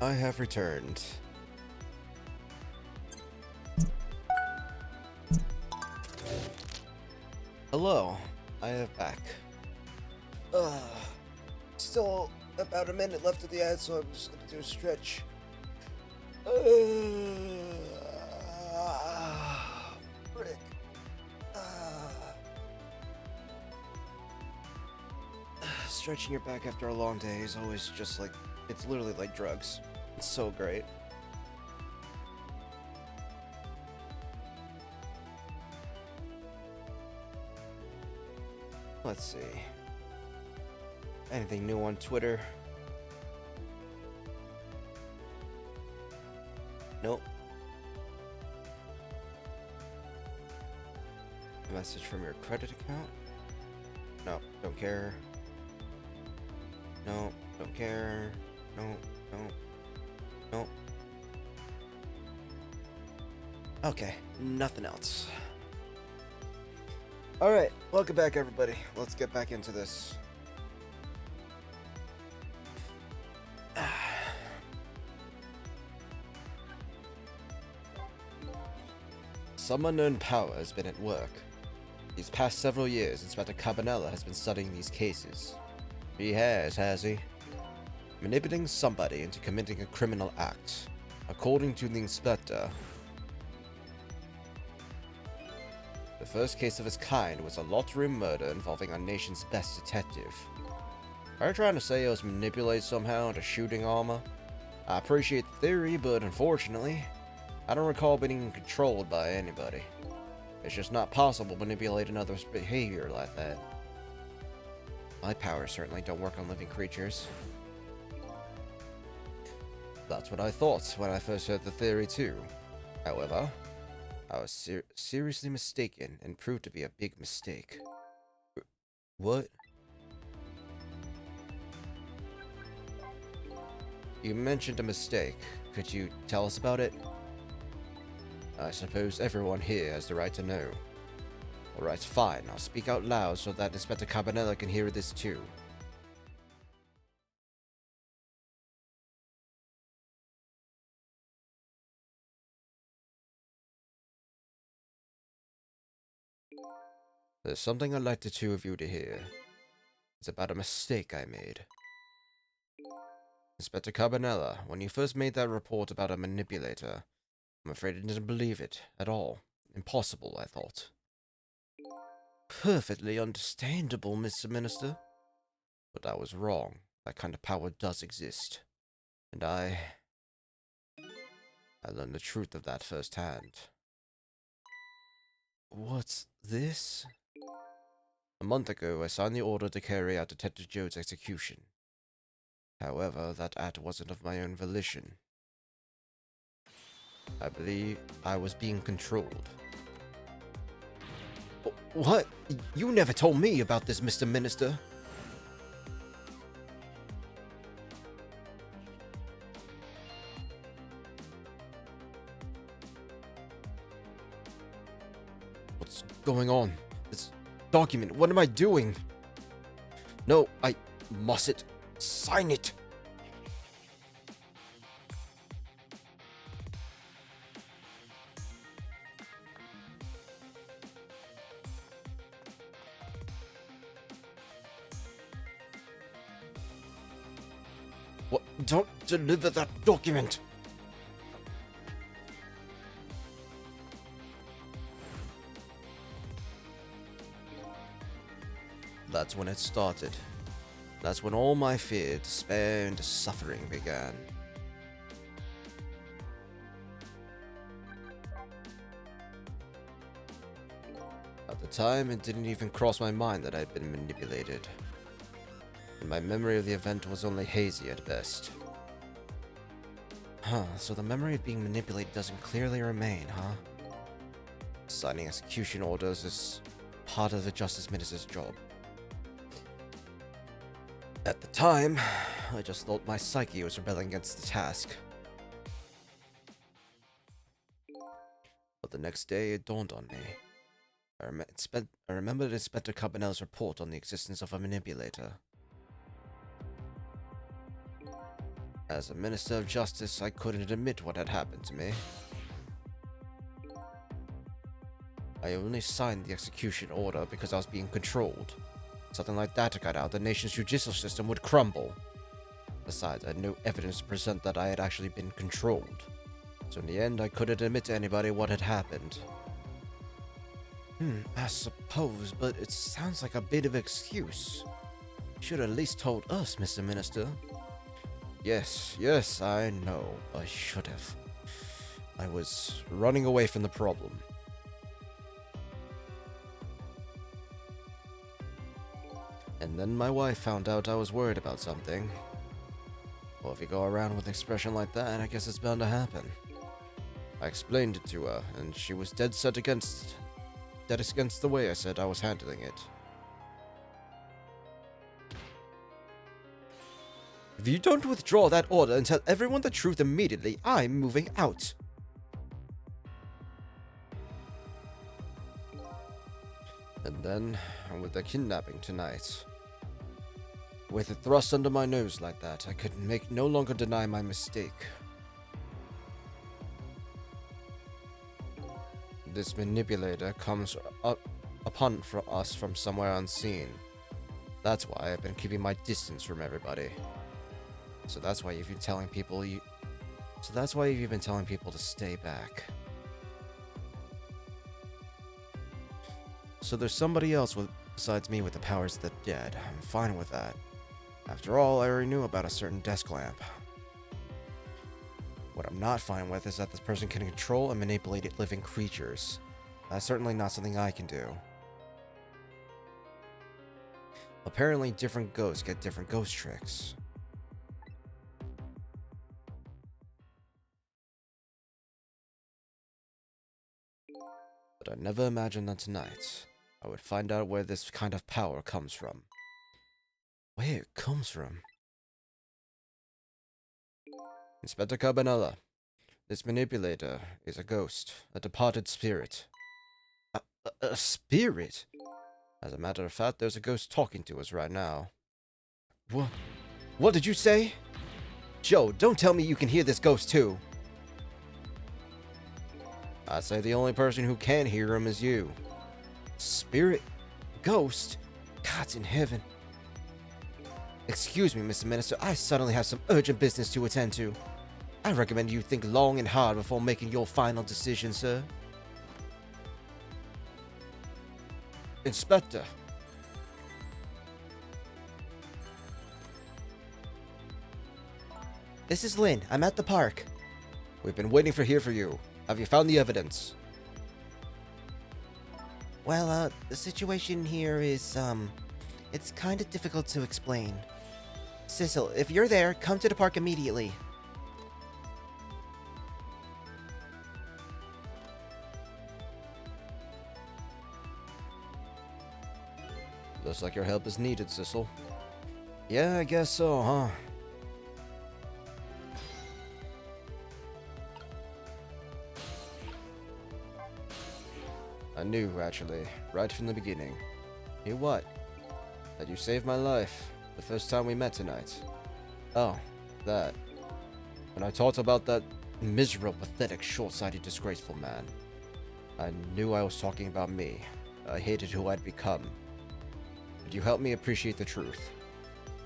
I have returned. Hello, I am back. Still about a minute left of the ad, so I'm just gonna do a stretch. Frick. Stretching your back after a long day is always just like, it's literally like drugs. It's so great. Let's see. Anything new on Twitter? Nope. A message from your credit account? No, don't care. No, don't care. No, no, no. Okay, nothing else. Alright, welcome back everybody. Let's get back into this. Some unknown power has been at work. These past several years, Inspector Cabanella has been studying these cases. He has he? Manipulating somebody into committing a criminal act. According to the Inspector, the first case of its kind was a lottery murder involving our nation's best detective. Are you trying to say I was manipulated somehow into shooting armor? I appreciate the theory, but unfortunately, I don't recall being controlled by anybody. It's just not possible to manipulate another's behavior like that. My powers certainly don't work on living creatures. That's what I thought when I first heard the theory too. However, I was seriously mistaken and proved to be a big mistake. What? You mentioned a mistake. Could you tell us about it? I suppose everyone here has the right to know. Alright, fine. I'll speak out loud so that Inspector Cabanella can hear this too. There's something I'd like the two of you to hear. It's about a mistake I made. Inspector Cabanella, when you first made that report about a manipulator, I'm afraid I didn't believe it at all. Impossible, I thought. Perfectly understandable, Mr. Minister. But I was wrong. That kind of power does exist. And I learned the truth of that firsthand. What's this? A month ago, I signed the order to carry out Detective Joe's execution. However, that act wasn't of my own volition. I believe I was being controlled. What? You never told me about this, Mr. Minister. What's going on? This document, what am I doing? No, I mustn't sign it. What? Don't deliver that document. That's when it started. That's when all my fear, despair, and suffering began. At the time, it didn't even cross my mind that I'd been manipulated. And my memory of the event was only hazy at best. Huh, so the memory of being manipulated doesn't clearly remain, huh? Signing execution orders is part of the Justice Minister's job. At the time, I just thought my psyche was rebelling against the task. But the next day, it dawned on me. I remembered Inspector Cabanella's report on the existence of a manipulator. As a Minister of Justice, I couldn't admit what had happened to me. I only signed the execution order because I was being controlled. Something like that got out, the nation's judicial system would crumble. Besides, I had no evidence to present that I had actually been controlled. So in the end, I couldn't admit to anybody what had happened. I suppose, but it sounds like a bit of excuse. You should have at least told us, Mr. Minister. Yes, I know. I should have. I was running away from the problem. And then my wife found out I was worried about something. Well, if you go around with an expression like that, I guess it's bound to happen. I explained it to her, and she was dead against the way I said I was handling it. If you don't withdraw that order and tell everyone the truth immediately, I'm moving out. And then, with the kidnapping tonight. With it thrust under my nose like that, I could no longer deny my mistake. This manipulator comes upon us from somewhere unseen. That's why I've been keeping my distance from everybody. So that's why you've been telling people to stay back. So there's somebody else besides me with the powers of the dead. I'm fine with that. After all, I already knew about a certain desk lamp. What I'm not fine with is that this person can control and manipulate living creatures. That's certainly not something I can do. Apparently, different ghosts get different ghost tricks. But I never imagined that tonight I would find out where this kind of power comes from. Where it comes from? Inspector Cabanella, this manipulator is a ghost, a departed spirit. A spirit? As a matter of fact, there's a ghost talking to us right now. What? What did you say? Joe, don't tell me you can hear this ghost too. I'd say the only person who can hear him is you. Spirit? Ghost? God's in heaven. Excuse me, Mr. Minister, I suddenly have some urgent business to attend to. I recommend you think long and hard before making your final decision, sir. Inspector. This is Lynn. I'm at the park. We've been waiting here for you. Have you found the evidence? Well, the situation here is, it's kind of difficult to explain. Cecil, if you're there, come to the park immediately. Looks like your help is needed, Cecil. Yeah, I guess so, huh? I knew, actually, right from the beginning. Knew what? That you saved my life, the first time we met tonight. Oh, that. When I talked about that miserable, pathetic, short-sighted, disgraceful man, I knew I was talking about me. I hated who I'd become. But you helped me appreciate the truth.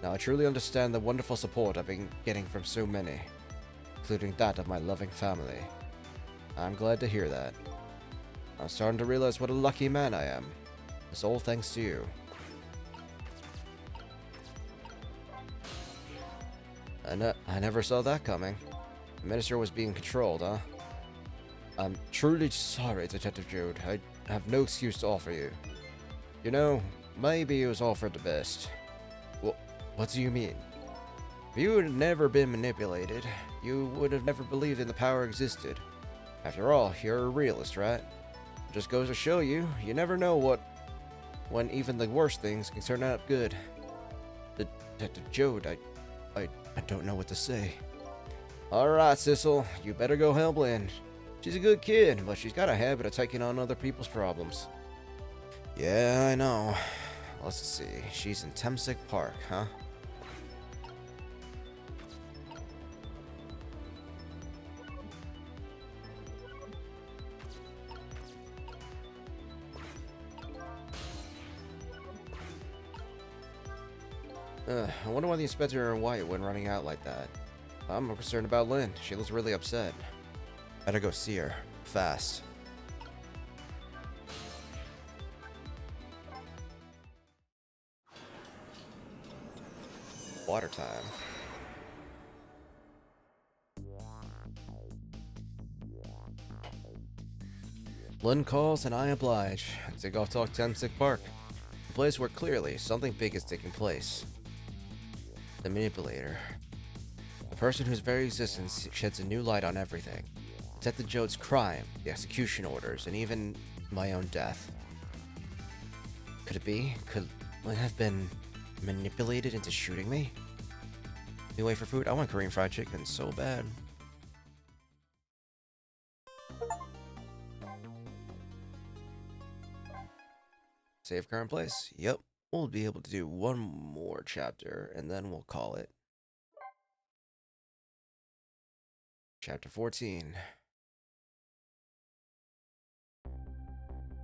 Now I truly understand the wonderful support I've been getting from so many, including that of my loving family. I'm glad to hear that. I'm starting to realize what a lucky man I am. It's all thanks to you. I never saw that coming. The minister was being controlled, huh? I'm truly sorry, Detective Jude. I have no excuse to offer you. You know, maybe it was all for the best. What do you mean? If you had never been manipulated, you would have never believed in the power existed. After all, you're a realist, right? Just goes to show you, you never know when even the worst things can turn out good. Detective Jude, I don't know what to say. Alright, Cecil, you better go help Lynn. She's a good kid, but she's got a habit of taking on other people's problems. Yeah, I know. Let's see, she's in Temsic Park, huh? I wonder why the inspector in white went running out like that. I'm concerned about Lynn. She looks really upset. Better go see her. Fast. Water time. Lynn calls and I oblige. Take off talk Temsic Park. A place where clearly something big is taking place. The manipulator. The person whose very existence sheds a new light on everything. Detective Jode's crime, the execution orders, and even my own death. Could it be? Could Lynn have been manipulated into shooting me? You wait for food? I want Korean fried chicken so bad. Save current place. Yep. We'll be able to do one more chapter, and then we'll call it. Chapter 14.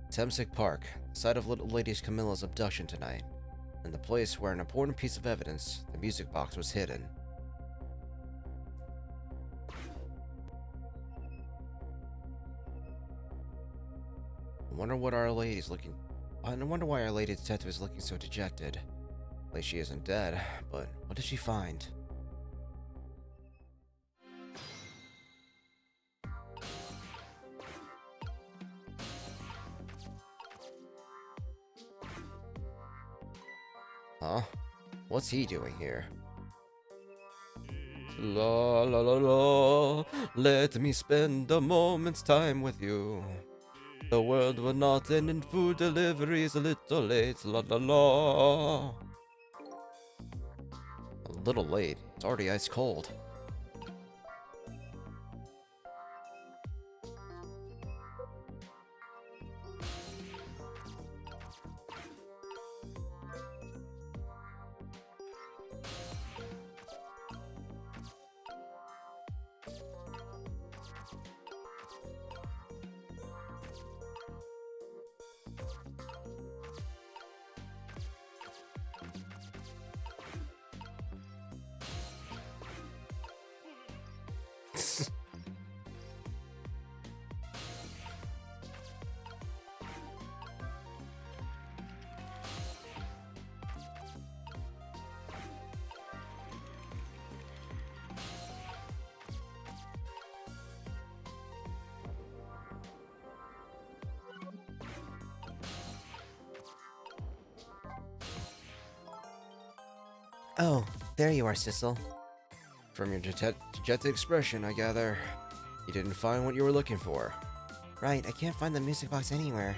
Temsic Park, the site of little lady Camilla's abduction tonight, and the place where an important piece of evidence, the music box, was hidden. I wonder why Our Lady Detective is looking so dejected. At least she isn't dead, but what did she find? What's he doing here? La la la la, let me spend a moment's time with you. The world will not end in food deliveries a little late, la la la. A little late, it's already ice cold. Oh, there you are, Sissel. From your dejected expression, I gather you didn't find what you were looking for. Right, I can't find the music box anywhere.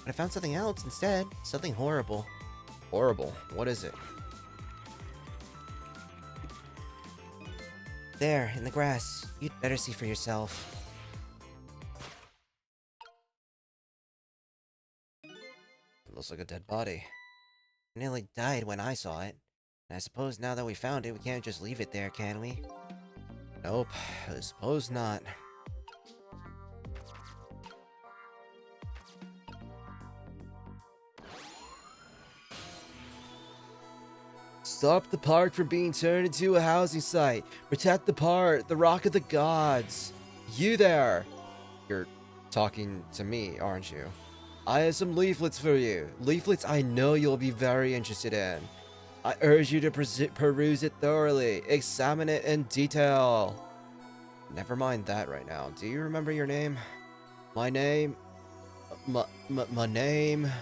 But I found something else instead. Something horrible. Horrible? What is it? There, in the grass. You'd better see for yourself. It looks like a dead body. It nearly died when I saw it. And I suppose now that we found it, we can't just leave it there, can we? Nope, I suppose not. Stop the park from being turned into a housing site. Protect the park, the Rock of the Gods. You there! You're talking to me, aren't you? I have some leaflets for you. Leaflets I know you'll be very interested in. I urge you to peruse it thoroughly. Examine it in detail. Never mind that right now. Do you remember your name? My name? My name?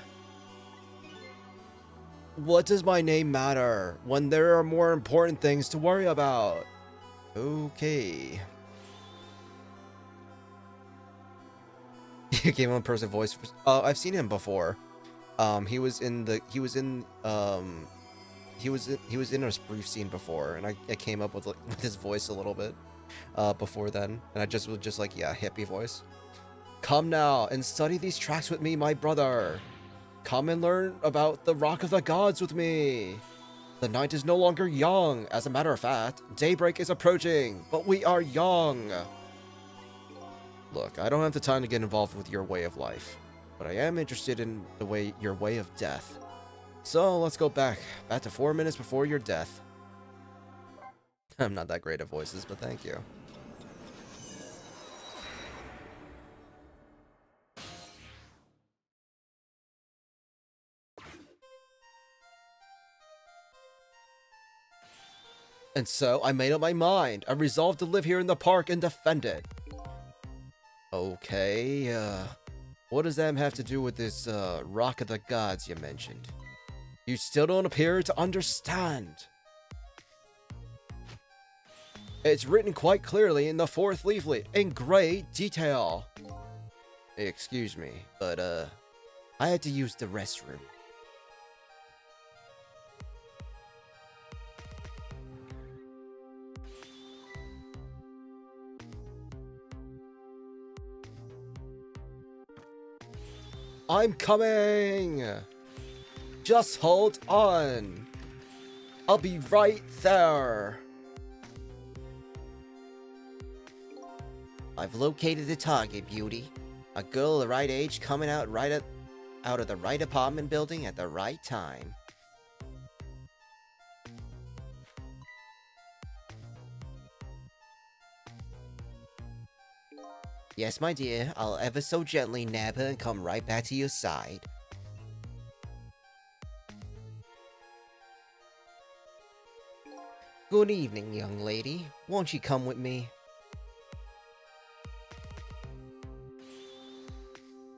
What does my name matter when there are more important things to worry about? Okay. You gave him a person voice. I've seen him before. He was in a brief scene before, and I came up with his voice a little bit before then, and I just was just like, yeah, hippie voice. Come now and study these tracks with me, my brother. Come and learn about the Rock of the Gods with me. The night is no longer young. As a matter of fact, daybreak is approaching, but we are young. Look, I don't have the time to get involved with your way of life, but I am interested in your way of death. So let's go back to 4 minutes before your death. I'm not that great at voices, but thank you. And so I made up my mind. I resolved to live here in the park and defend it. Okay, what does that have to do with this Rock of the Gods you mentioned? You still don't appear to understand. It's written quite clearly in the 4th leaflet, in great detail. Excuse me, but I had to use the restroom. I'm coming! Just hold on. I'll be right there. I've located the target, beauty. A girl of the right age coming out out of the right apartment building at the right time. Yes, my dear, I'll ever so gently nab her and come right back to your side. Good evening, young lady. Won't you come with me?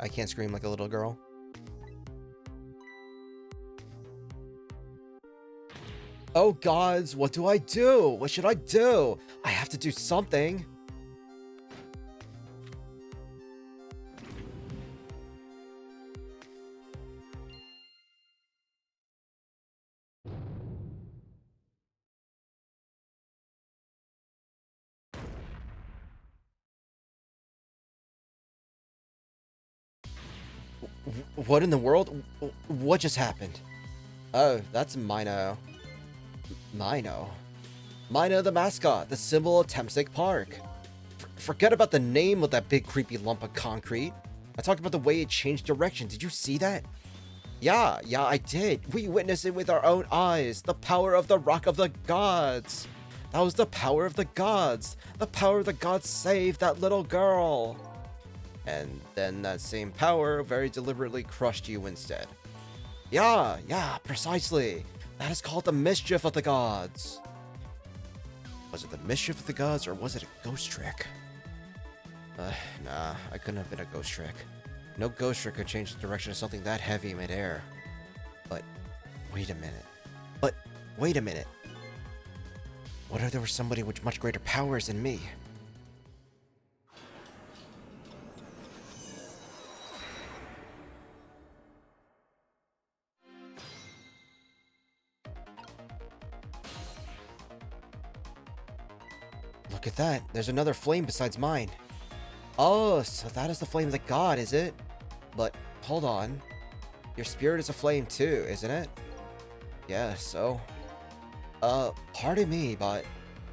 I can't scream like a little girl. Oh gods, what do I do? What should I do? I have to do something. What in the world? What just happened? Oh, that's Mino. Mino. Mino the mascot, the symbol of Temsic Park. Forget about the name of that big creepy lump of concrete. I talked about the way it changed direction. Did you see that? Yeah, I did. We witnessed it with our own eyes. The power of the Rock of the Gods. That was the power of the gods. The power of the gods saved that little girl. And then that same power very deliberately crushed you instead. Yeah, precisely. That is called the mischief of the gods. Was it the mischief of the gods, or was it a ghost trick? Nah, I couldn't have been a ghost trick. No ghost trick could change the direction of something that heavy midair. But, wait a minute. What if there was somebody with much greater powers than me? Look at that. There's another flame besides mine. Oh, so that is the flame of the god, is it? But, hold on. Your spirit is a flame too, isn't it? Yeah, so... pardon me, but...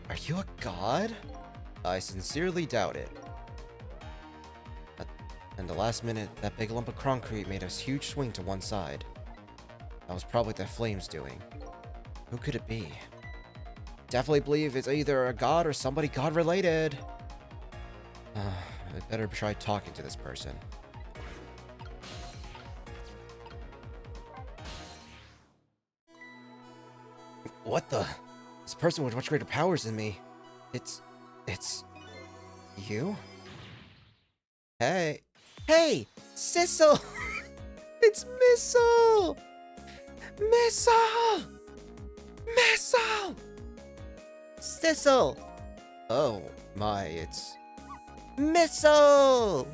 Are you a god? I sincerely doubt it. At the last minute, that big lump of concrete made a huge swing to one side. That was probably the flames doing. Who could it be? Definitely believe it's either a god or somebody god-related. I better try talking to this person. What the? This person with much greater powers than me. It's... you? Hey, Sissel! It's Missile! Sissel! Oh my, it's... Missile!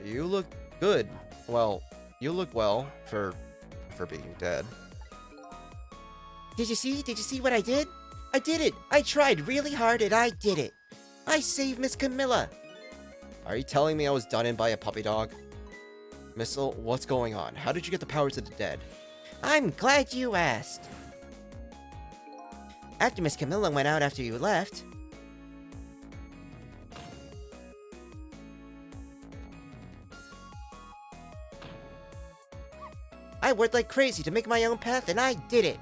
You look good. Well, you look well for being dead. Did you see what I did? I did it! I tried really hard and I did it! I saved Miss Camilla! Are you telling me I was done in by a puppy dog? Missile, what's going on? How did you get the powers of the dead? I'm glad you asked. After Miss Camilla went out after you left... I worked like crazy to make my own path and I did it!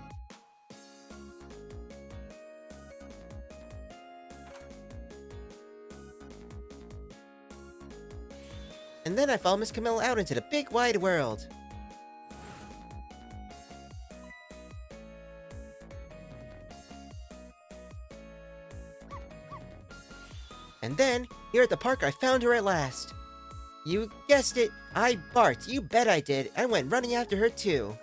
And then I followed Miss Camilla out into the big wide world. And then, here at the park, I found her at last. You guessed it, I barked. You bet I did. I went running after her too.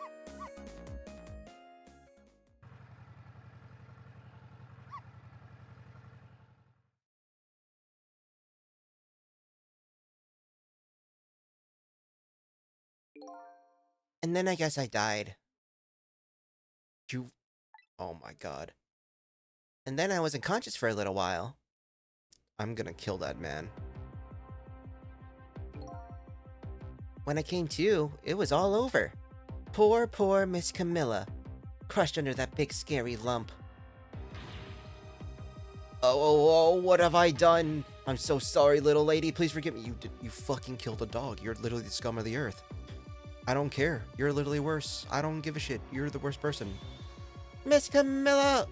And then I guess I died. Oh my god. And then I was unconscious for a little while. I'm gonna kill that man. When I came to, it was all over. Poor Miss Camilla. Crushed under that big scary lump. Oh, what have I done? I'm so sorry, little lady. Please forgive me. You fucking killed a dog. You're literally the scum of the earth. I don't care. You're literally worse. I don't give a shit. You're the worst person. Miss Camilla!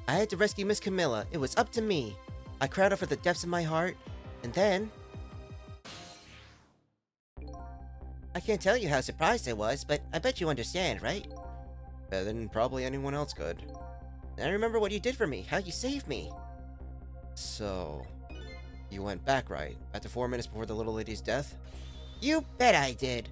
I had to rescue Miss Camilla. It was up to me. I cried out for the depths of my heart, and then... I can't tell you how surprised I was, but I bet you understand, right? Better than probably anyone else could. And I remember what you did for me, how you saved me. So... you went back, right? After 4 minutes before the little lady's death? You bet I did!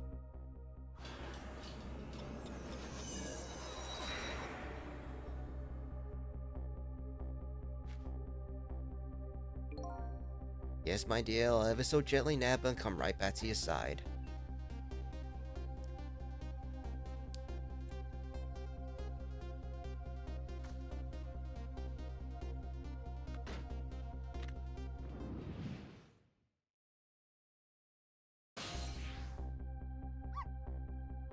Yes, my dear, I'll ever so gently nab and come right back to your side.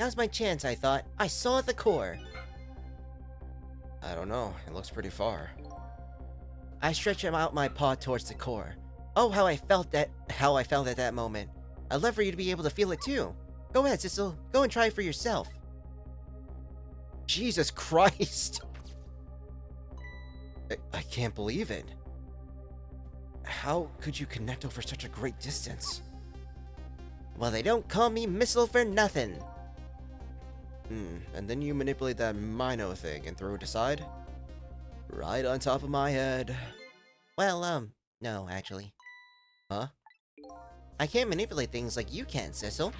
Now's my chance, I thought. I saw the core. I don't know. It looks pretty far. I stretched out my paw towards the core. Oh, how I felt at that moment. I'd love for you to be able to feel it too. Go ahead, Sissel. Go and try it for yourself. Jesus Christ! I can't believe it. How could you connect over such a great distance? Well, they don't call me Missile for nothing. And then you manipulate that Mino thing and throw it aside? Right on top of my head. Well, no, actually. Huh? I can't manipulate things like you can, Sissel.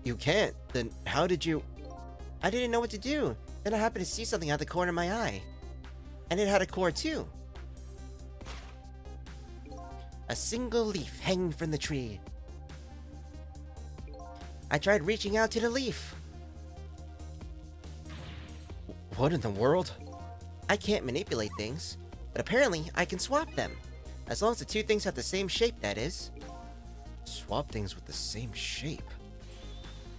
You can't? Then how did you... I didn't know what to do. Then I happened to see something out the corner of my eye. And it had a core too. A single leaf hanging from the tree. I tried reaching out to the leaf. What in the world? I can't manipulate things, but apparently I can swap them. As long as the two things have the same shape, that is. Swap things with the same shape?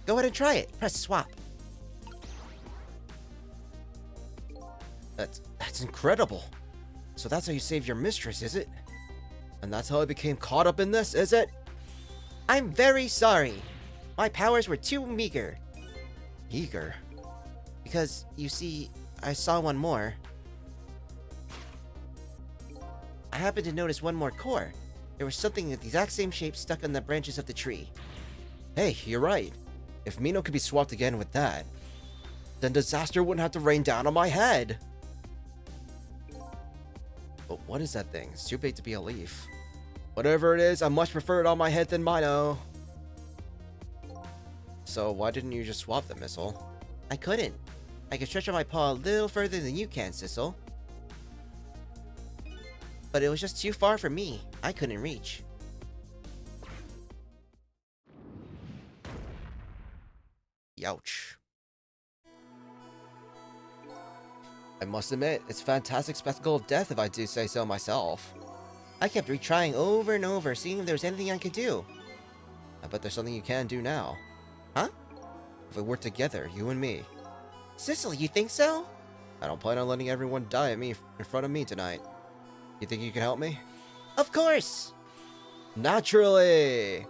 Go ahead and try it. Press swap. That's incredible. So that's how you saved your mistress, is it? And that's how I became caught up in this, is it? I'm very sorry. My powers were too meager. Meager? Because, you see, I saw one more. I happened to notice one more core. There was something of the exact same shape stuck on the branches of the tree. Hey, you're right. If Mino could be swapped again with that, then disaster wouldn't have to rain down on my head. But what is that thing? It's too big to be a leaf. Whatever it is, I much prefer it on my head than Mino. So why didn't you just swap them, Missile? I couldn't. I could stretch out my paw a little further than you can, Sissel. But it was just too far for me. I couldn't reach. Youch. I must admit, it's a fantastic spectacle of death if I do say so myself. I kept retrying over and over, seeing if there was anything I could do. I bet there's something you can do now. Huh? If we work together, you and me. Sissel, you think so? I don't plan on letting everyone die at me in front of me tonight. You think you can help me? Of course! Naturally!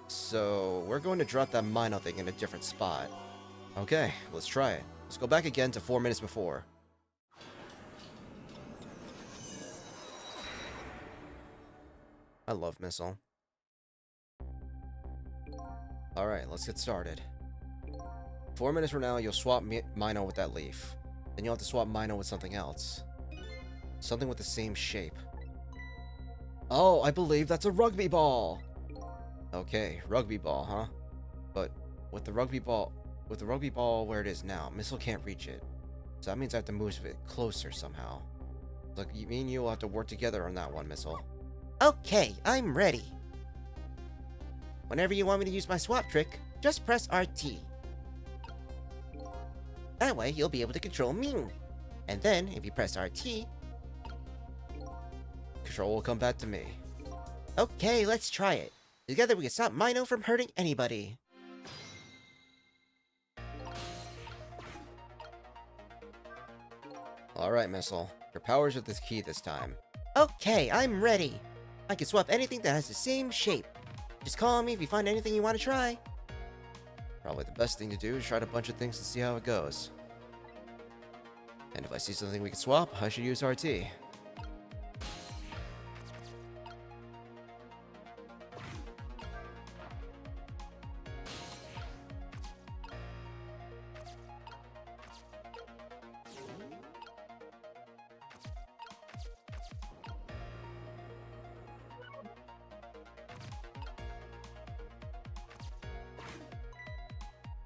So, we're going to drop that Mino thing in a different spot. Okay, let's try it. Let's go back again to 4 minutes before. I love Missile. Alright, let's get started. 4 minutes from now, you'll swap Mino with that leaf. Then you'll have to swap Mino with something else. Something with the same shape. Oh, I believe that's a rugby ball! Okay, rugby ball, huh? But with the rugby ball where it is now, Missile can't reach it. So that means I have to move it closer somehow. Look, me and you will have to work together on that one, Missile. Okay, I'm ready. Whenever you want me to use my swap trick, just press RT. That way, you'll be able to control me. And then, if you press RT, control will come back to me. Okay, let's try it. Together we can stop Mino from hurting anybody. Alright, Missile. Your powers are the key this time. Okay, I'm ready. I can swap anything that has the same shape. Just call me if you find anything you want to try. Probably the best thing to do is try a bunch of things to see how it goes. And if I see something we can swap, I should use RT.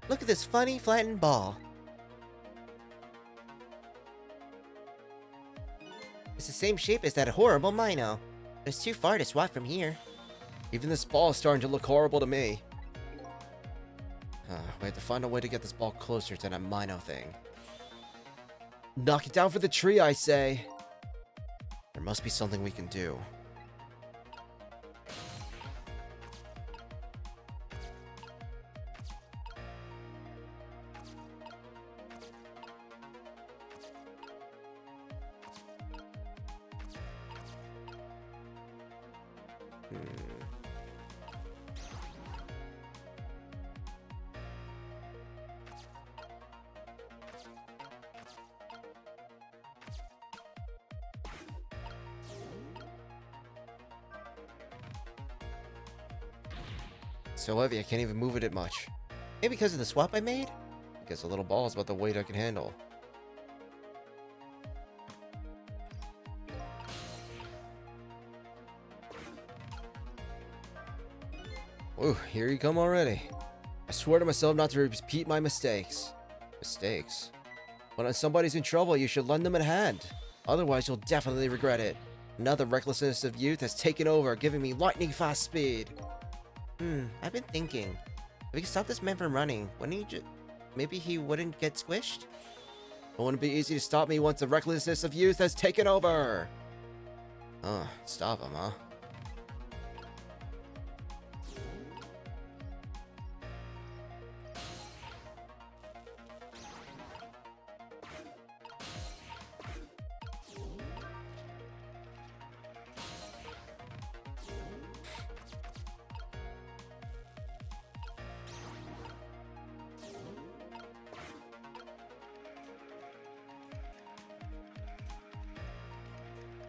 Look at this funny flattened ball. It's the same shape as that horrible Mino. But it's too far to swap from here. Even this ball is starting to look horrible to me. We have to find a way to get this ball closer to that Mino thing. Knock it down for the tree, I say. There must be something we can do. So heavy, I can't even move it much. Maybe because of the swap I made? I guess a little ball is about the weight I can handle. Ooh, here you come already. I swear to myself not to repeat my mistakes. Mistakes? When somebody's in trouble, you should lend them a hand. Otherwise, you'll definitely regret it. Another recklessness of youth has taken over, giving me lightning fast speed. I've been thinking. If we could stop this man from running, wouldn't he just... Maybe he wouldn't get squished? It wouldn't be easy to stop me once the recklessness of youth has taken over. Stop him, huh?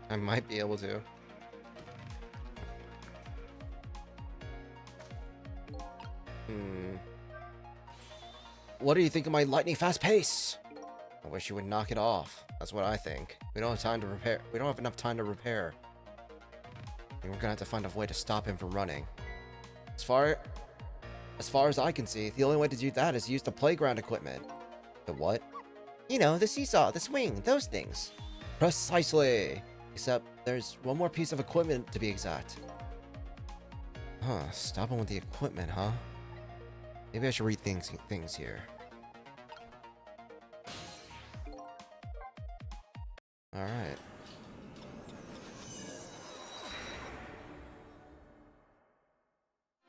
I might be able to. What do you think of my lightning fast pace? I wish you would knock it off. That's what I think. We don't have time to repair. We don't have enough time to repair. And we're gonna have to find a way to stop him from running. As far as I can see, the only way to do that is use the playground equipment. The what? You know, the seesaw, the swing, those things. Precisely. Except there's one more piece of equipment to be exact. Stop him with the equipment, huh? Maybe I should rethink things here. Alright.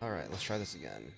Alright, let's try this again.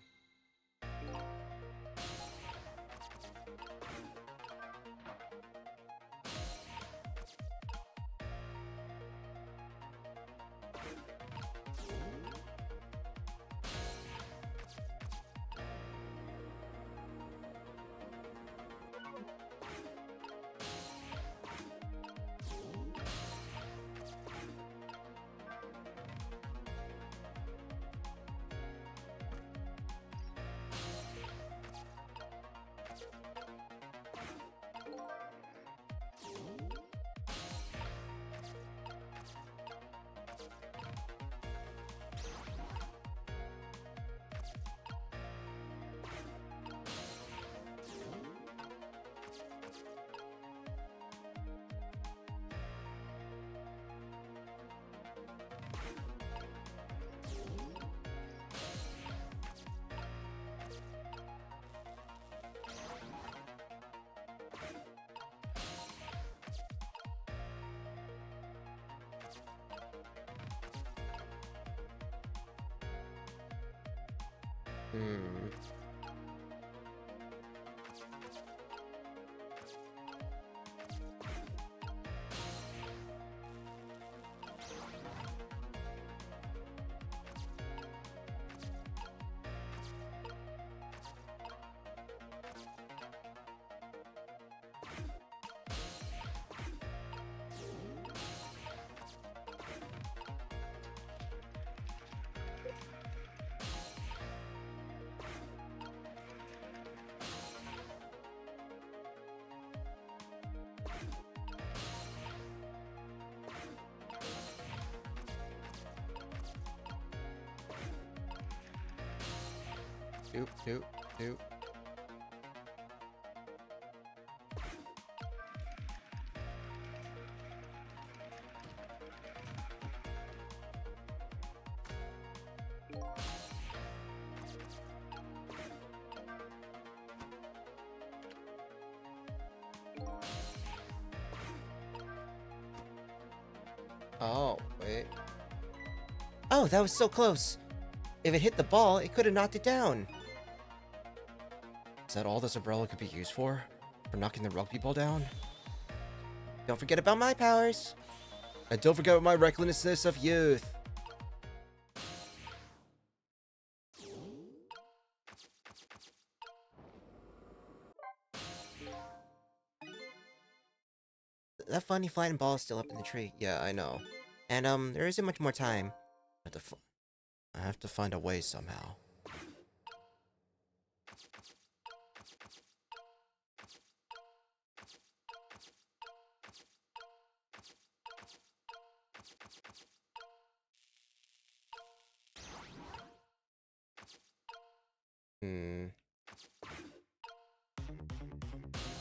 Doop. Oh, wait. Oh, that was so close. If it hit the ball, it could have knocked it down. Is that all this umbrella could be used for? For knocking the rugby ball down? Don't forget about my powers. And don't forget my recklessness of youth. That funny flying ball is still up in the tree. Yeah, I know. And, there isn't much more time. I have to find a way somehow.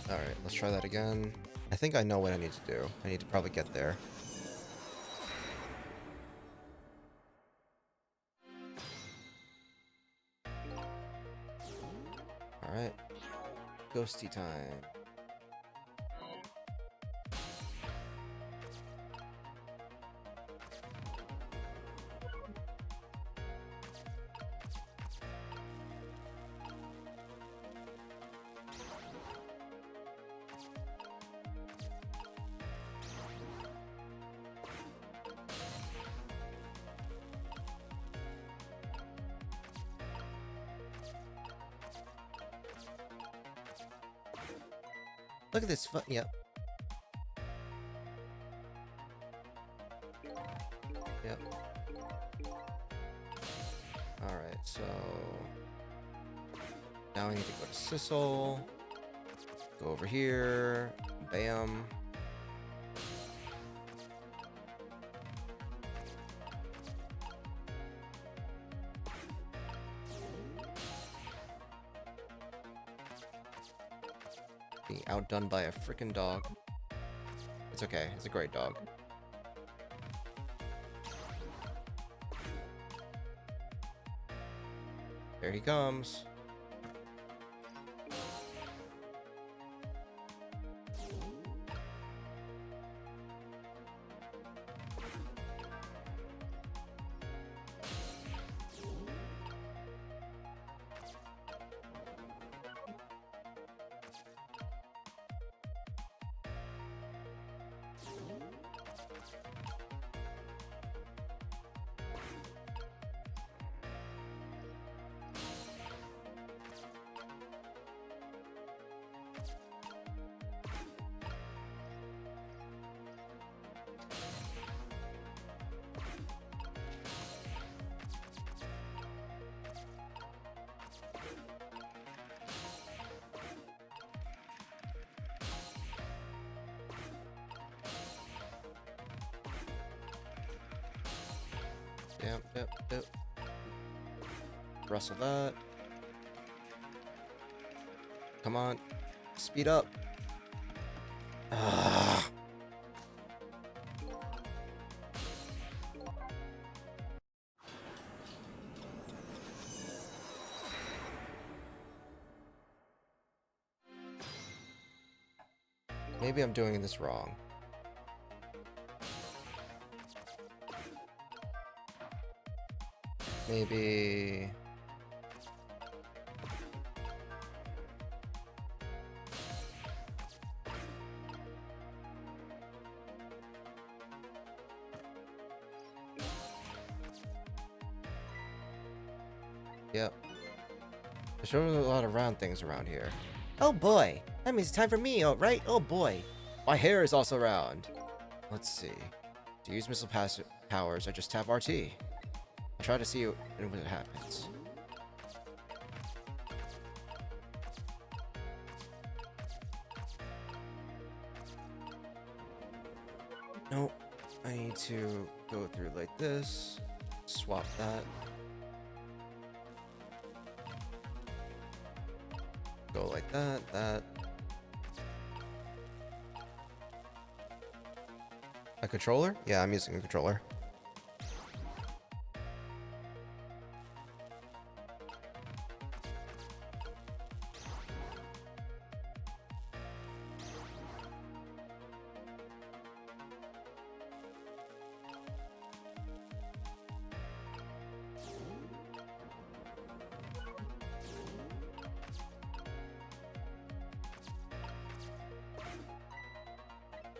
Alright, let's try that again. I think I know what I need to do. I need to probably get there. Alright. Ghosty time. Look at this yep. Yep. Alright, so... now I need to go to Sissel. Go over here. Bam. Being outdone by a freaking dog. It's okay. It's a great dog. There he comes. Yep. Rustle that. Come on. Speed up. Ah. Maybe I'm doing this wrong. Maybe... Yep. There's really a lot of round things around here. Oh boy. That means it's time for me, right? Oh boy. My hair is also round. Let's see. To use missile powers, I just tap RT. I try to see what happens. Nope. I need to go through like this. Swap that. Go like that. A controller? Yeah, I'm using a controller.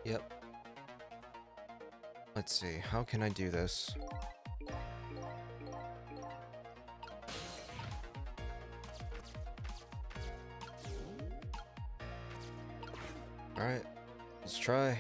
Yep. Let's see. How can I do this? Alright. Let's try.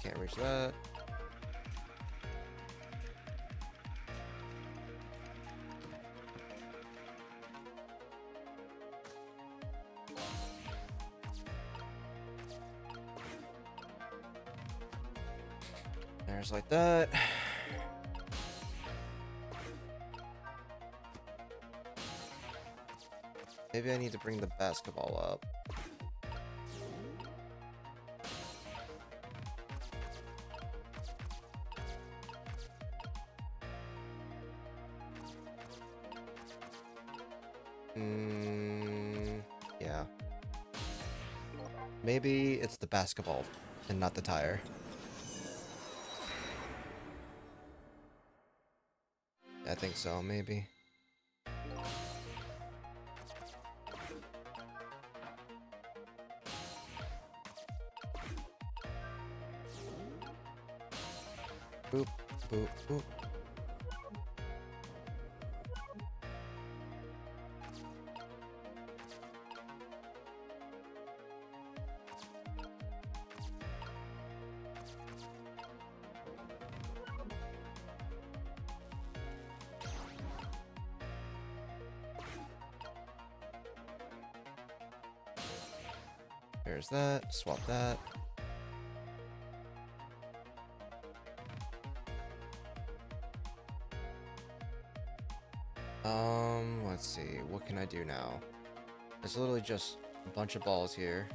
Can't reach that. There's like that. Maybe I need to bring the basketball up. Yeah. Maybe it's the basketball and not the tire. I think so, maybe. Boop, boop, boop. There's that. Swap that. Let's see. What can I do now? There's literally just a bunch of balls here.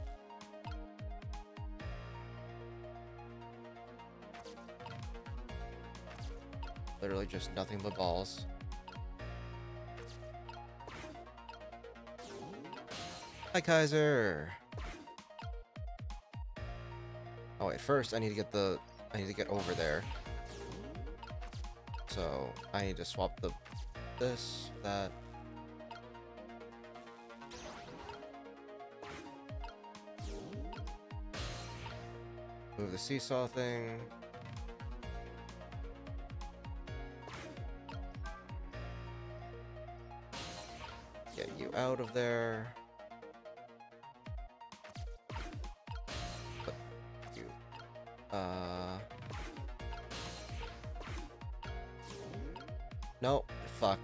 Literally just nothing but balls. Hi, Kaiser! Oh wait, first I need to get over there. So I need to swap this, that. Move the seesaw thing. Get you out of there. Put you. No. Fuck.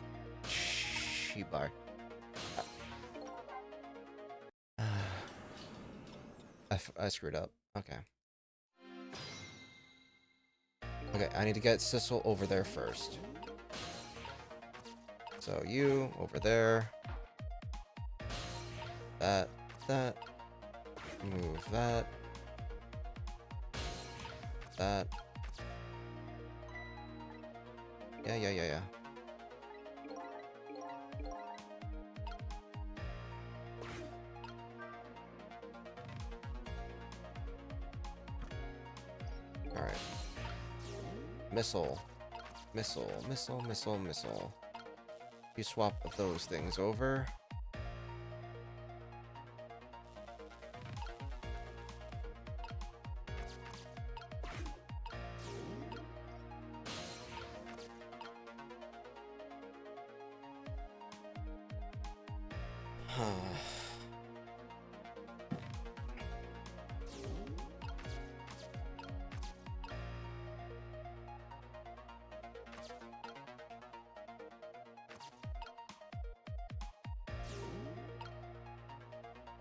She-bar. I screwed up. Okay. Okay, I need to get Sissel over there first. So you over there. That. Move that. That. Yeah. Alright. Missile. You swap those things over.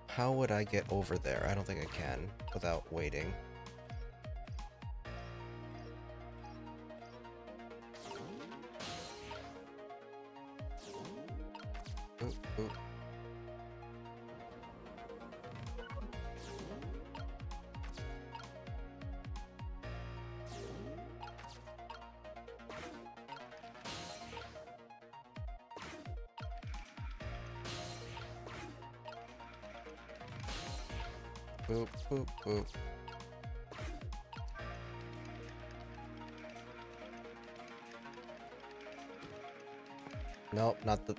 How would I get over there? I don't think I can without waiting. Ooh. Boop, boop, boop. Nope, not the...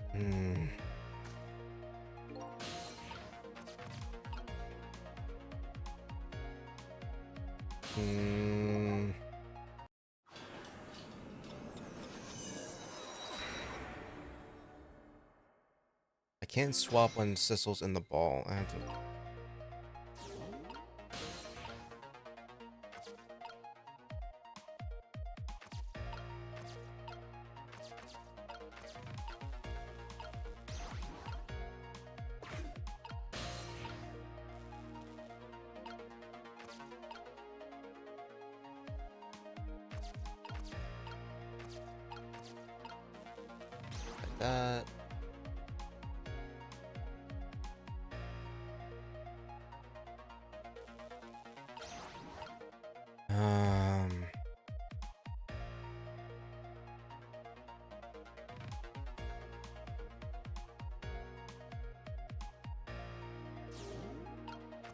I can't swap when Sissel's in the ball. I have to... like that.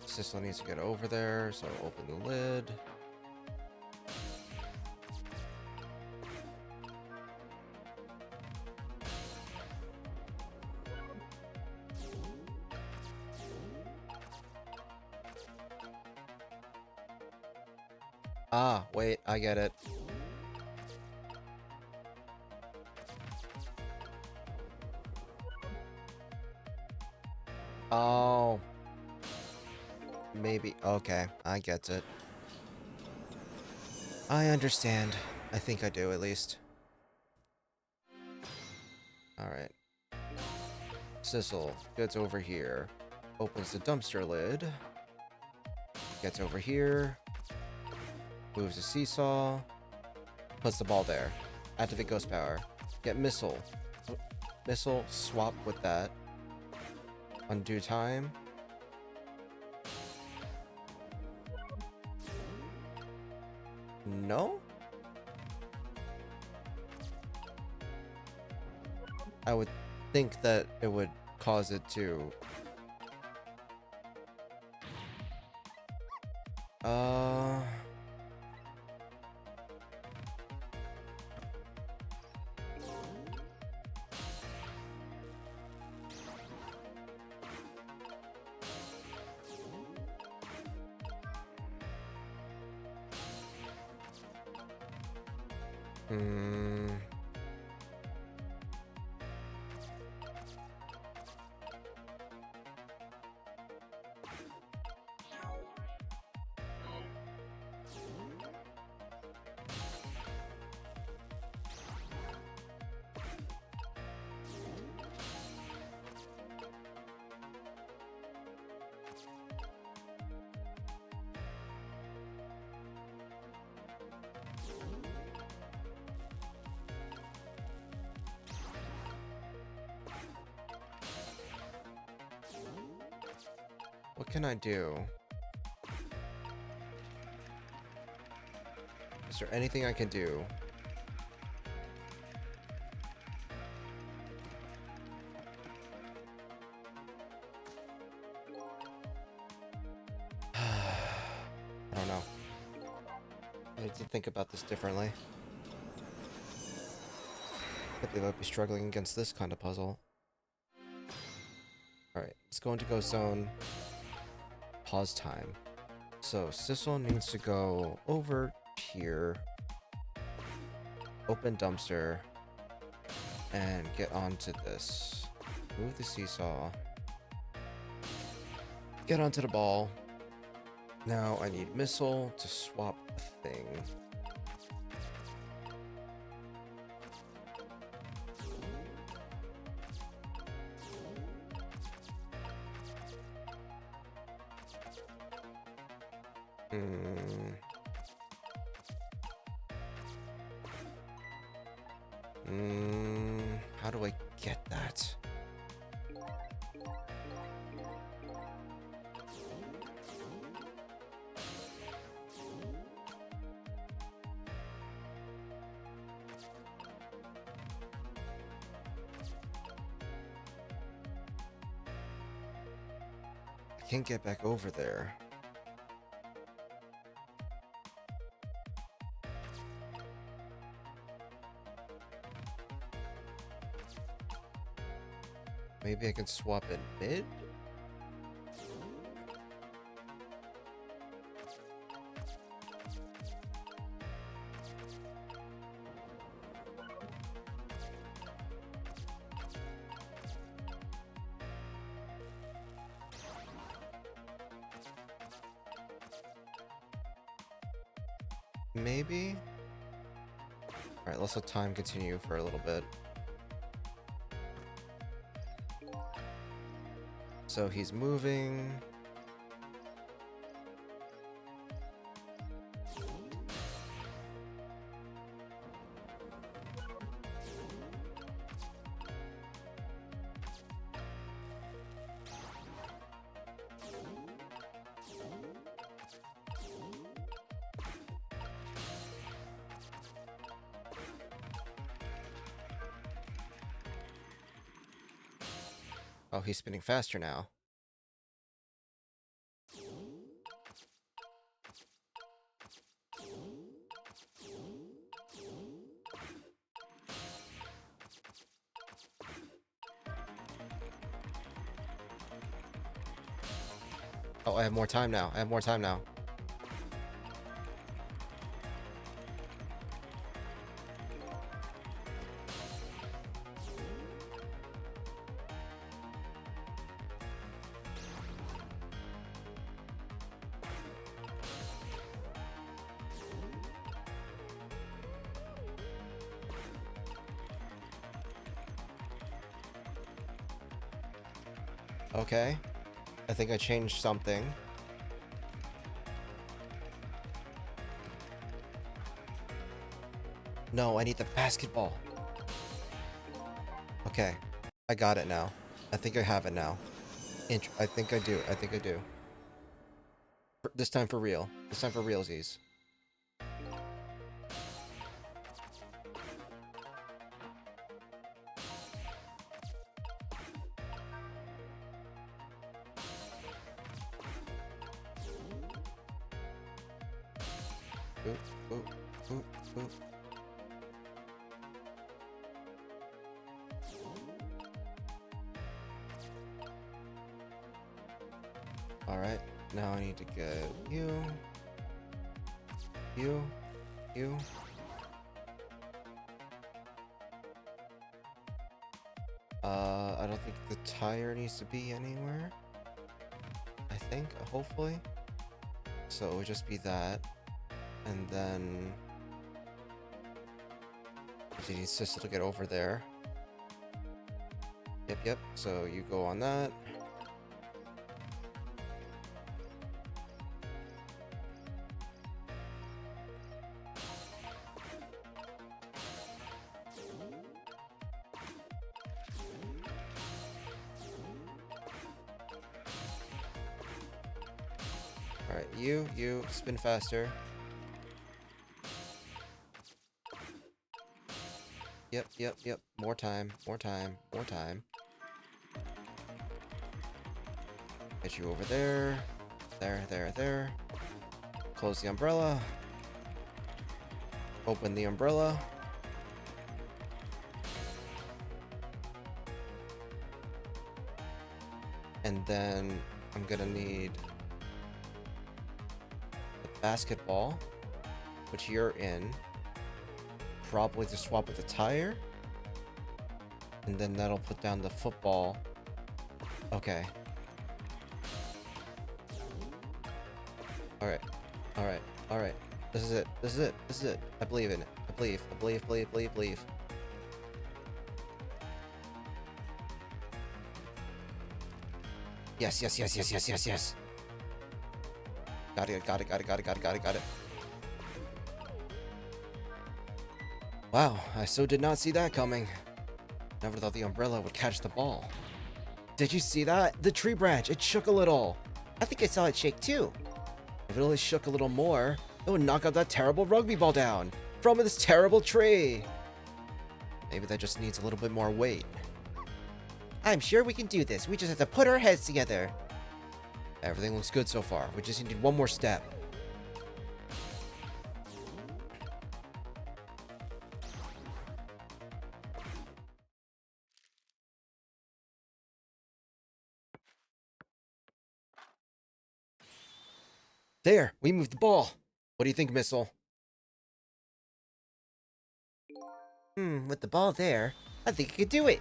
Sissel needs to get over there, so open the lid. Ah, wait, I get it. Oh. Maybe. Okay, I get it. I understand. I think I do, at least. Alright. Sissel gets over here. Opens the dumpster lid. Gets over here. Moves the seesaw. Puts the ball there. Activate ghost power. Get missile. Missile, swap with that. Undo time. No? I would think that it would cause it to... What can I do? Is there anything I can do? I don't know. I need to think about this differently. I believe I'd be struggling against this kind of puzzle. Alright, let's go into Ghost Zone. Pause time. So, Sissel needs to go over here. Open dumpster. And get onto this. Move the seesaw. Get onto the ball. Now I need missile to swap the thing. How do I get that? I can't get back over there. Maybe I can swap in mid? Maybe? Alright, let's let time continue for a little bit. So he's moving. Oh, he's spinning faster now. Oh, I have more time now. I have more time now. Okay. I think I changed something. No, I need the basketball. Okay. I got it now. I think I have it now. I think I do. I think I do. This time for real. This time for realsies. Oop, oop, oop, oop. Alright, now I need to get you. You. I don't think the tire needs to be anywhere. I think, hopefully. So it would just be that. And then he needs Sissel to get over there. Yep. So you go on that. Alright, you spin faster. Yep. More time. Get you over there. There. Close the umbrella. Open the umbrella. And then I'm gonna need the basketball, which you're in. Probably to swap with the tire. And then that'll put down the football. Okay. Alright. This is it. I believe in it. I believe. Yes. Got it. Wow, I so did not see that coming. Never thought the umbrella would catch the ball. Did you see that? The tree branch, it shook a little. I think I saw it shake too. If it only shook a little more, it would knock out that terrible rugby ball down from this terrible tree. Maybe that just needs a little bit more weight. I'm sure we can do this. We just have to put our heads together. Everything looks good so far. We just need one more step. There, we moved the ball. What do you think, Missile? With the ball there, I think I could do it.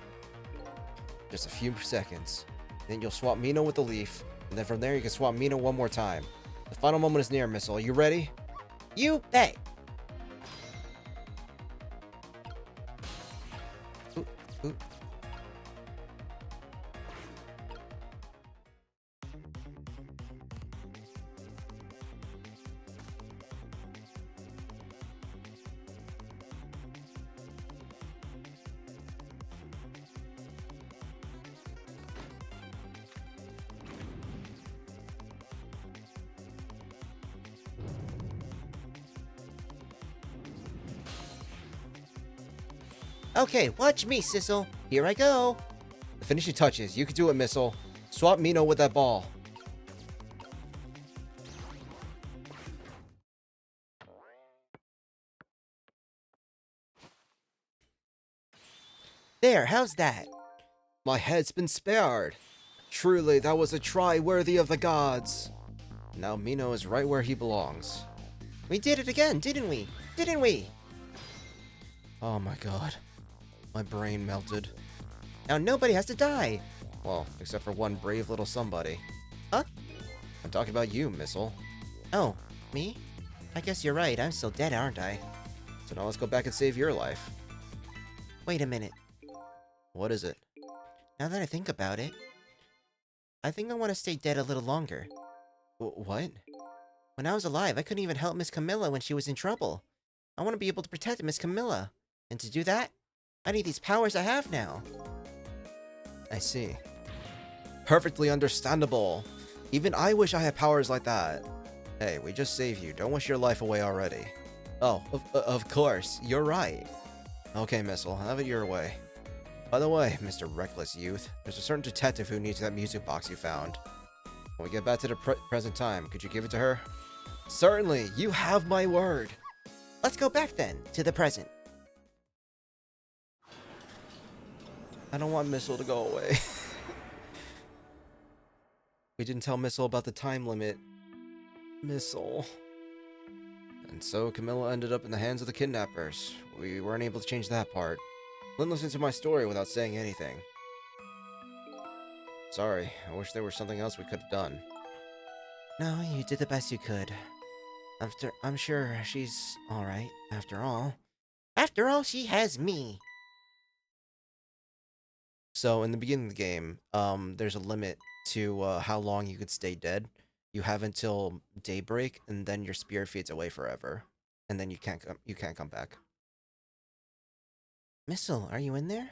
Just a few seconds. Then you'll swap Mino with the leaf, and then from there you can swap Mino one more time. The final moment is near, Missile. Are you ready? You bet. Ooh, ooh. Okay, watch me, Sissel. Here I go. The finishing touches. You can do it, Missile. Swap Mino with that ball. There, how's that? My head's been spared. Truly, that was a try worthy of the gods. Now Mino is right where he belongs. We did it again, didn't we? Didn't we? Oh my god. My brain melted. Now nobody has to die. Well, except for one brave little somebody. Huh? I'm talking about you, Missile. Oh, me? I guess you're right. I'm still dead, aren't I? So now let's go back and save your life. Wait a minute. What is it? Now that I think about it, I think I want to stay dead a little longer. What? When I was alive, I couldn't even help Miss Camilla when she was in trouble. I want to be able to protect Miss Camilla. And to do that, I need these powers I have now. I see. Perfectly understandable. Even I wish I had powers like that. Hey, we just saved you. Don't wish your life away already. Oh, of course. You're right. Okay, Missile. Have it your way. By the way, Mr. Reckless Youth, there's a certain detective who needs that music box you found. When we get back to the present time, could you give it to her? Certainly. You have my word. Let's go back then, to the present. I don't want Missile to go away. We didn't tell Missile about the time limit. Missile. And so Camilla ended up in the hands of the kidnappers. We weren't able to change that part. Lynn listened to my story without saying anything. Sorry, I wish there was something else we could have done. No, you did the best you could. I'm sure she's alright, after all. After all, she has me. So, in the beginning of the game, there's a limit to how long you could stay dead. You have until daybreak, and then your spirit fades away forever. And then you can't come back. Missile, are you in there?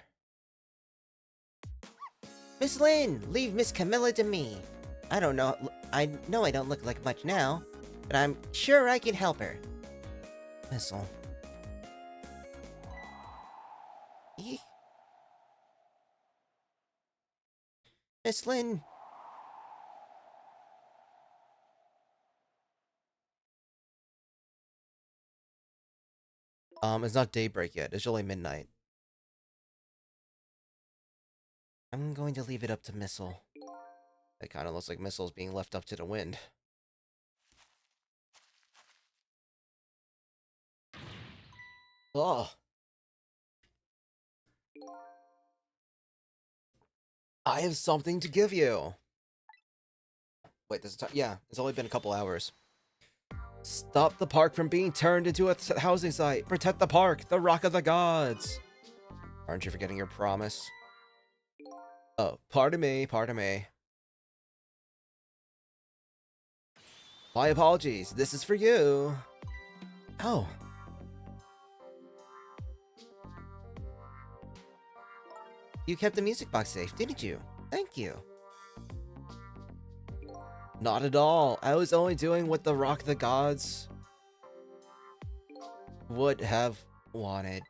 Miss Lynn, leave Miss Camilla to me. I know I don't look like much now, but I'm sure I can help her. Missile. Eek. Miss Lynn. It's not daybreak yet. It's only midnight. I'm going to leave it up to Missile. It kind of looks like Missile's being left up to the wind. Oh. I have something to give you. Wait, this is yeah, it's only been a couple hours. Stop the park from being turned into a housing site. Protect the park, the Rock of the Gods. Aren't you forgetting your promise? Oh, pardon me, pardon me. My apologies, this is for you. Oh. You kept the music box safe, didn't you? Thank you. Not at all. I was only doing what the Rock of the Gods would have wanted.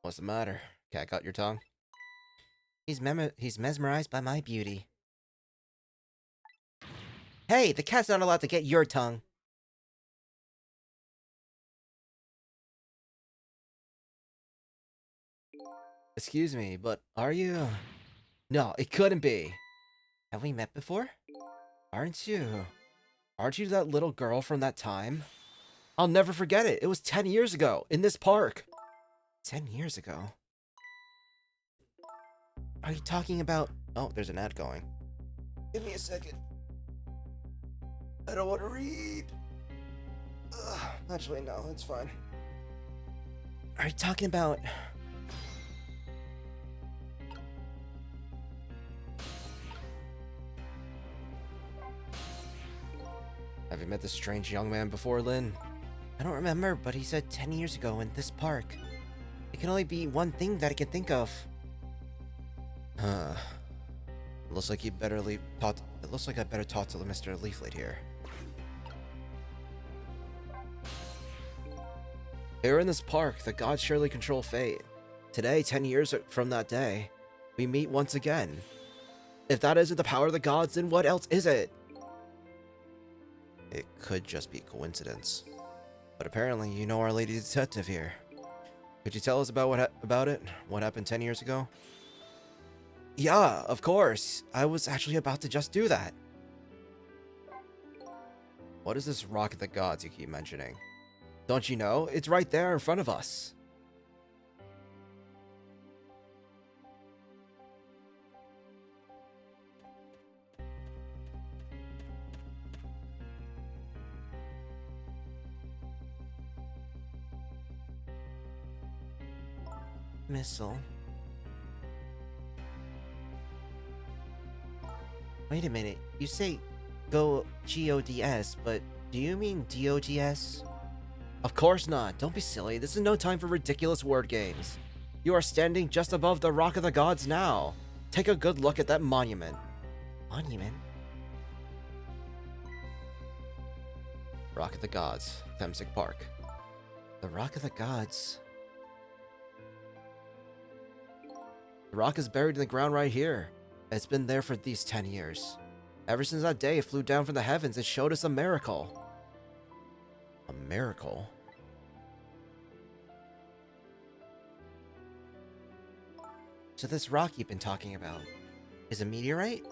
What's the matter? Cat got your tongue? He's mesmerized by my beauty. Hey, the cat's not allowed to get your tongue. Excuse me, but are you? No, it couldn't be. Have we met before? Aren't you? Aren't you that little girl from that time? I'll never forget it. It was 10 years ago, in this park. 10 years ago? Are you talking about... Oh, there's an ad going. Give me a second. I don't want to read. Actually, no, it's fine. Are you talking about... Have you met this strange young man before, Lynn? I don't remember, but he said 10 years ago in this park. It can only be one thing that I can think of. Huh. Looks like you better leave. It looks like I better talk to Mr. Leaflet here. Here in this park, the gods surely control fate. Today, 10 years from that day, we meet once again. If that isn't the power of the gods, then what else is it? It could just be coincidence. But apparently, you know our lady detective here. Could you tell us about it? What happened 10 years ago? Yeah, of course. I was actually about to just do that. What is this rock of the gods you keep mentioning? Don't you know? It's right there in front of us. Missile. Wait a minute. You say go G-O-D-S, but do you mean D-O-G-S? Of course not. Don't be silly. This is no time for ridiculous word games. You are standing just above the Rock of the Gods now. Take a good look at that monument. Monument? Rock of the Gods, Themsic Park. The Rock of the Gods. The rock is buried in the ground right here. It's been there for these 10 years. Ever since that day it flew down from the heavens, it showed us a miracle. A miracle? So this rock you've been talking about is a meteorite?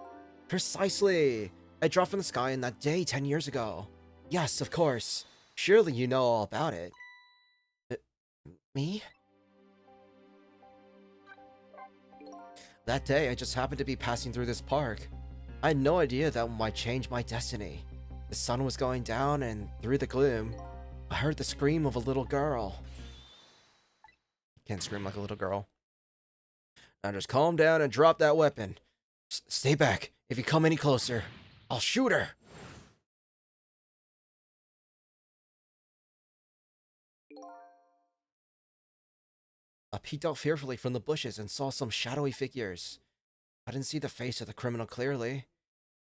Precisely! It dropped from the sky in that day 10 years ago. Yes, of course. Surely you know all about it. Me? That day, I just happened to be passing through this park. I had no idea that might change my destiny. The sun was going down, and through the gloom, I heard the scream of a little girl. Can't scream like a little girl. Now just calm down and drop that weapon. Stay back. If you come any closer, I'll shoot her. I peeked out fearfully from the bushes and saw some shadowy figures. I didn't see the face of the criminal clearly.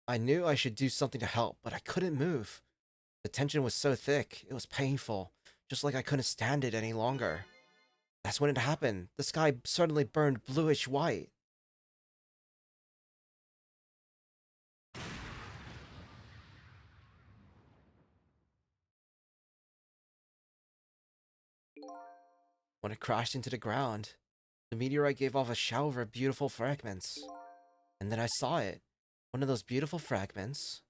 I knew I should do something to help, but I couldn't move. The tension was so thick, it was painful, just like I couldn't stand it any longer. That's when it happened. The sky suddenly burned bluish white. When it crashed into the ground, the meteorite gave off a shower of beautiful fragments. And then I saw it. One of those beautiful fragments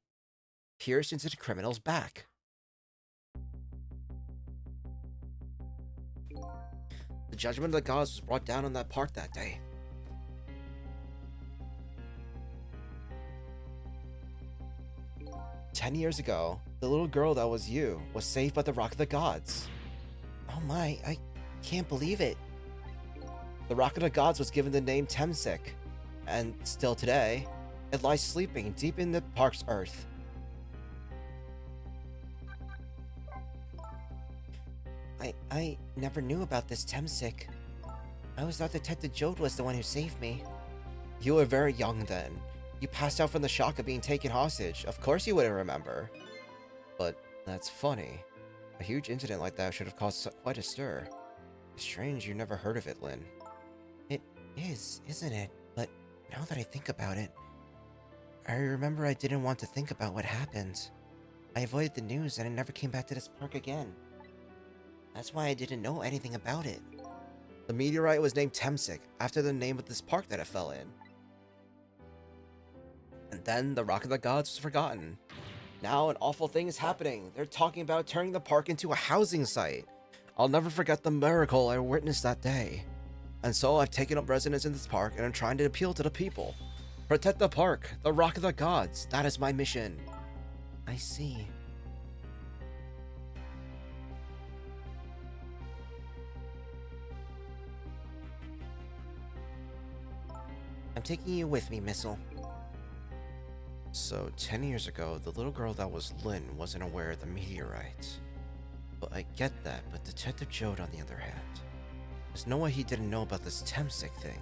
pierced into the criminal's back. The judgment of the gods was brought down on that park that day. "10 years ago, the little girl that was you was saved by the Rock of the Gods. Oh my, I can't believe it. The Rock of the Gods was given the name Temsic, and still today, it lies sleeping deep in the park's earth. I never knew about this Temsic. I always thought Detective Jode was the one who saved me. You were very young then. You passed out from the shock of being taken hostage. Of course you wouldn't remember. But that's funny. A huge incident like that should have caused quite a stir. It's strange you never heard of it, Lynn. It is, isn't it? But now that I think about it, I remember I didn't want to think about what happened. I avoided the news and I never came back to this park again. That's why I didn't know anything about it. The meteorite was named Temsic, after the name of this park that it fell in. And then the Rock of the Gods was forgotten. Now an awful thing is happening. They're talking about turning the park into a housing site. I'll never forget the miracle I witnessed that day. And so I've taken up residence in this park and I'm trying to appeal to the people. Protect the park, the Rock of the Gods. That is my mission. I see. I'm taking you with me, Missile. So, 10 years ago, the little girl that was Lynn wasn't aware of the meteorite. But I get that, but Detective Jode, on the other hand, there's no way he didn't know about this Temsic thing.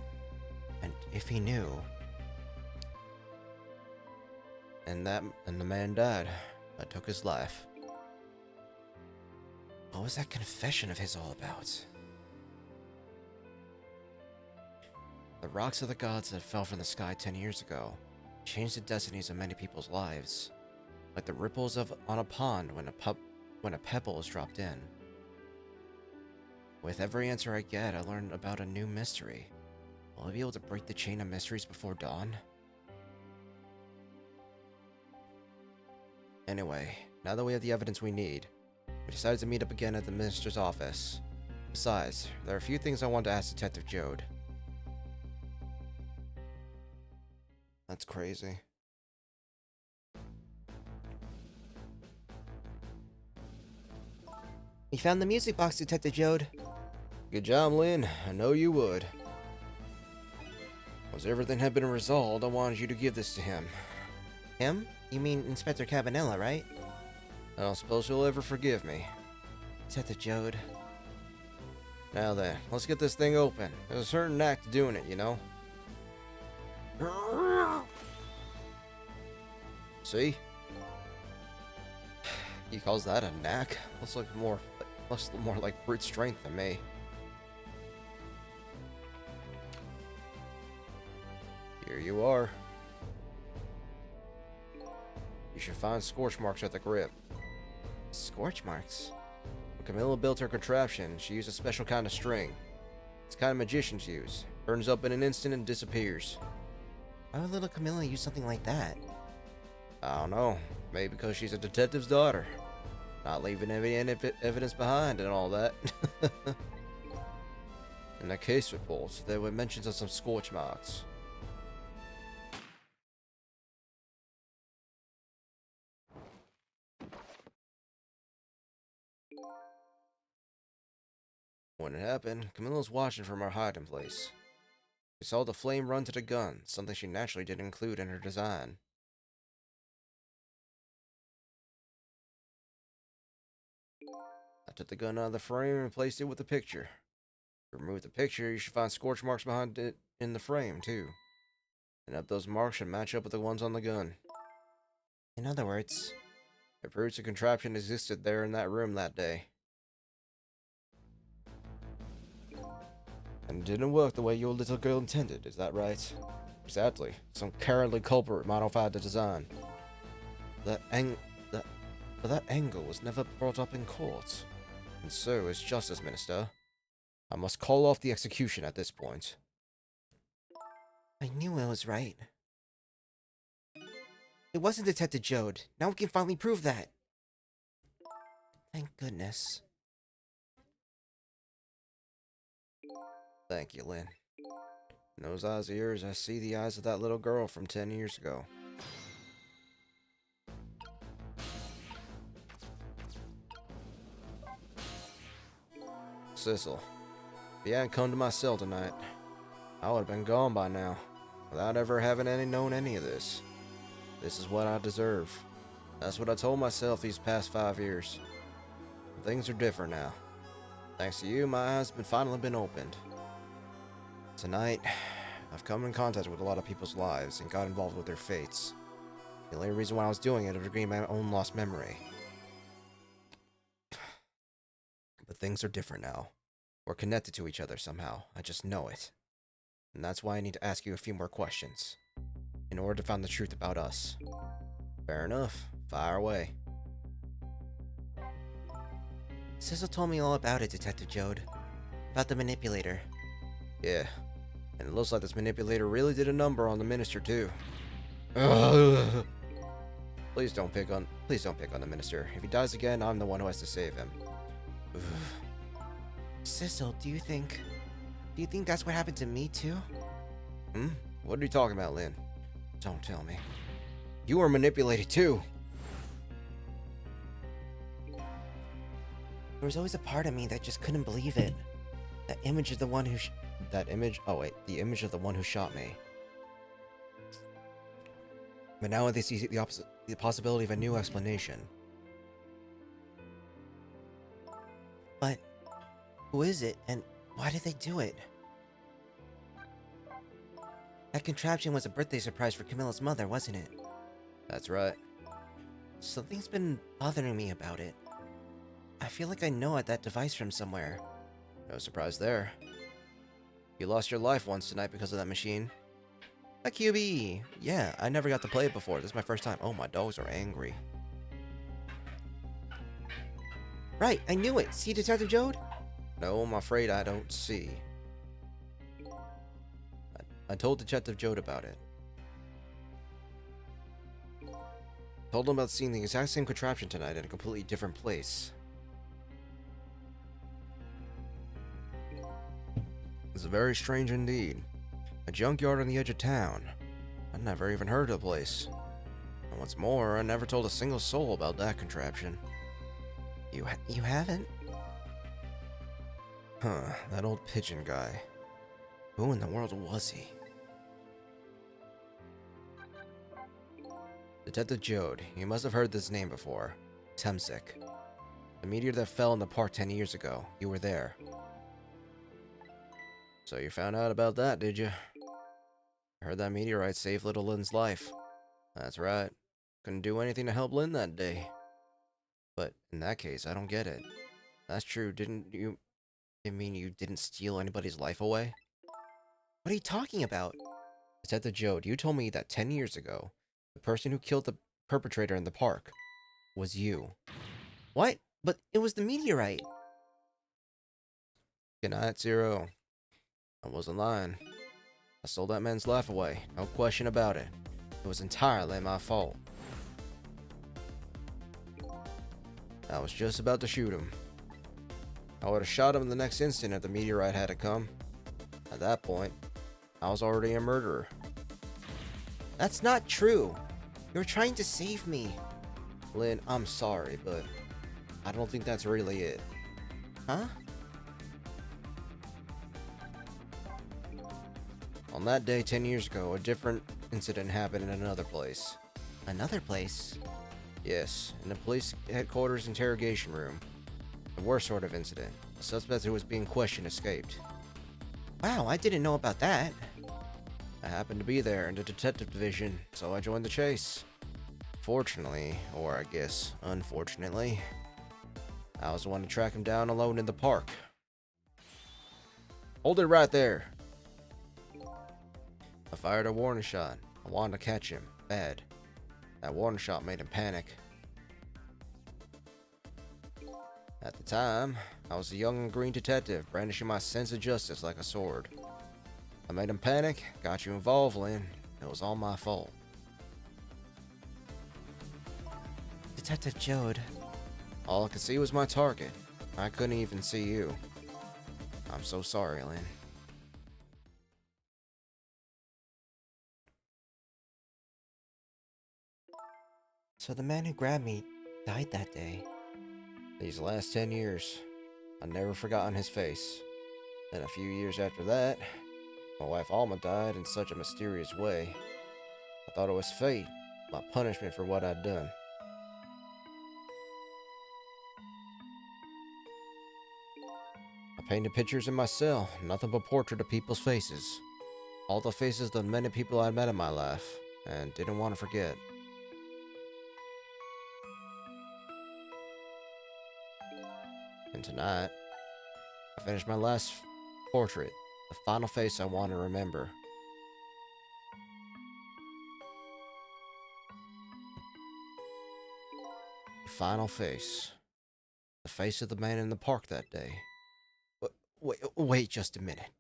And if he knew... And the man died. I took his life. What was that confession of his all about? The rocks of the gods that fell from the sky 10 years ago changed the destinies of many people's lives, like the ripples on a pond when a pebble is dropped in. With every answer I get, I learn about a new mystery. Will I be able to break the chain of mysteries before dawn? Anyway, now that we have the evidence we need, we decided to meet up again at the minister's office. Besides, there are a few things I want to ask Detective Jode. That's crazy. We found the music box, Detective Jode. Good job, Lynn. I know you would. Once everything had been resolved, I wanted you to give this to him. Him? You mean Inspector Cabanela, right? I don't suppose he'll ever forgive me. Detective Jode. Now then, let's get this thing open. There's a certain knack to doing it, you know? See? He calls that a knack? Looks more like brute strength than me. Here you are. You should find scorch marks at the grip. Scorch marks? When Camilla built her contraption, she used a special kind of string. It's the kind of magicians use. Burns up in an instant and disappears. Why would little Camilla use something like that? I don't know. Maybe because she's a detective's daughter. Not leaving any evidence behind and all that. In the case reports, there were mentions of some scorch marks. When it happened, Camilla was watching from her hiding place. She saw the flame run to the gun, something she naturally didn't include in her design. I took the gun out of the frame and replaced it with a picture. To remove the picture, you should find scorch marks behind it in the frame, too. And if those marks should match up with the ones on the gun. In other words, It proves the contraption existed there in that room that day. And it didn't work the way your little girl intended, is that right? Exactly. Some cowardly culprit modified the design. But that angle was never brought up in court. And so, as Justice Minister, I must call off the execution at this point. I knew I was right. It wasn't Detective Jode. Now we can finally prove that. Thank goodness. Thank you, Lynn. In those eyes of yours, I see the eyes of that little girl from 10 years ago. Cecil, if you hadn't come to my cell tonight, I would have been gone by now, without ever having known any of this. This is what I deserve. That's what I told myself these past 5 years. But things are different now. Thanks to you, my eyes have finally been opened. Tonight, I've come in contact with a lot of people's lives and got involved with their fates. The only reason why I was doing it was to regain my own lost memory. But things are different now. We're connected to each other somehow. I just know it. And that's why I need to ask you a few more questions, in order to find the truth about us. Fair enough. Fire away. Cecil told me all about it, Detective Jode. About the manipulator. Yeah. And it looks like this manipulator really did a number on the minister, too. Ugh. Please don't pick on the minister. If he dies again, I'm the one who has to save him. Ugh. Sissel, do you think that's what happened to me too? Hmm? What are you talking about, Lynn? Don't tell me. You were manipulated too. There was always a part of me that just couldn't believe it. That image of the one who That image? Oh wait, the image of the one who shot me. But now they see the possibility of a new explanation. But who is it, and why did they do it? That contraption was a birthday surprise for Camilla's mother, wasn't it? That's right. Something's been bothering me about it. I feel like I know that device from somewhere. No surprise there. You lost your life once tonight because of that machine. A QB! Yeah, I never got to play it before. This is my first time. Oh, my dogs are angry. Right, I knew it! See, Detective Jode? No, I'm afraid I don't see. I told Detective Jode about it. Told him about seeing the exact same contraption tonight in a completely different place. It's very strange indeed. A junkyard on the edge of town. I never even heard of the place. And what's more, I never told a single soul about that contraption. You haven't? Huh, that old pigeon guy. Who in the world was he? Detective Jode, you must have heard this name before. Temsik. The meteor that fell in the park 10 years ago. You were there. So you found out about that, did you? I heard that meteorite saved little Lynn's life. That's right. Couldn't do anything to help Lynn that day. But in that case, I don't get it. That's true, didn't you... I mean, you didn't steal anybody's life away? What are you talking about? Detective Jode, you told me that 10 years ago, the person who killed the perpetrator in the park was you. What? But it was the meteorite. Good night, Zero. I wasn't lying. I stole that man's life away, no question about it. It was entirely my fault. I was just about to shoot him. I would have shot him the next instant if the meteorite had to come. At that point, I was already a murderer. That's not true. You're trying to save me. Lynn, I'm sorry, but I don't think that's really it. Huh? On that day 10 years ago, a different incident happened in another place. Another place? Yes, in the police headquarters interrogation room. The worst sort of incident. A suspect who was being questioned escaped. Wow, I didn't know about that. I happened to be there in the detective division, so I joined the chase. Fortunately, or I guess unfortunately, I was the one to track him down alone in the park. Hold it right there. I fired a warning shot. I wanted to catch him. Bad. That warning shot made him panic. At the time, I was a young and green detective, brandishing my sense of justice like a sword. I made him panic, got you involved, Lynn. It was all my fault. Detective Jode. All I could see was my target. I couldn't even see you. I'm so sorry, Lynn. So the man who grabbed me died that day. These last 10 years, I've never forgotten his face. Then a few years after that, my wife Alma died in such a mysterious way. I thought it was fate, my punishment for what I'd done. I painted pictures in my cell, nothing but portrait of people's faces. All the faces of the many people I'd met in my life, and didn't want to forget. And tonight, I finished my last portrait, the final face I want to remember. The final face. The face of the man in the park that day. Wait just a minute.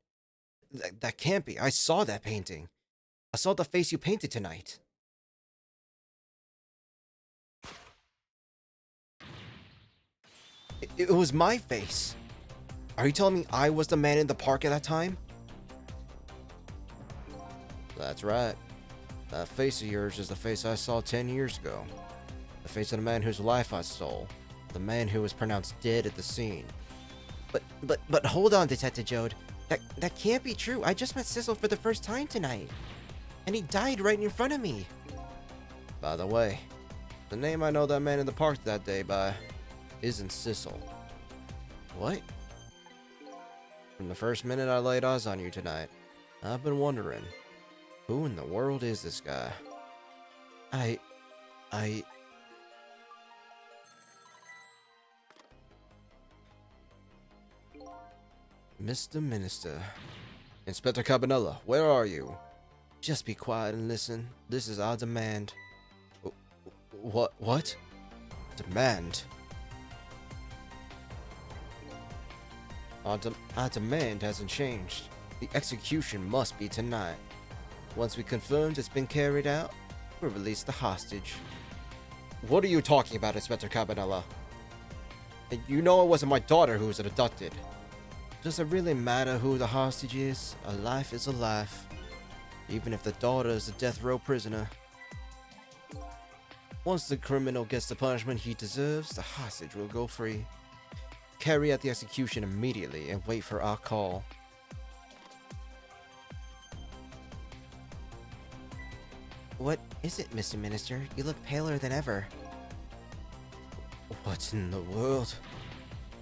That can't be. I saw that painting. I saw the face you painted tonight. It was my face. Are you telling me I was the man in the park at that time? That's right. That face of yours is the face I saw 10 years ago. The face of the man whose life I stole. The man who was pronounced dead at the scene. But hold on, Detective Jode. That can't be true. I just met Sissel for the first time tonight. And he died right in front of me. By the way, the name I know that man in the park that day by isn't Sissel. What? From the first minute I laid eyes on you tonight, I've been wondering, who in the world is this guy? I... Mr. Minister. Inspector Cabanella, where are you? Just be quiet and listen. This is our demand. What? Demand? Our demand hasn't changed. The execution must be tonight. Once we confirmed it's been carried out, we'll release the hostage. What are you talking about, Inspector Cabanella? You know it wasn't my daughter who was abducted. Does it really matter who the hostage is? A life is a life. Even if the daughter is a death row prisoner. Once the criminal gets the punishment he deserves, the hostage will go free. Carry out the execution immediately and wait for our call. What is it, Mr. Minister? You look paler than ever. What in the world?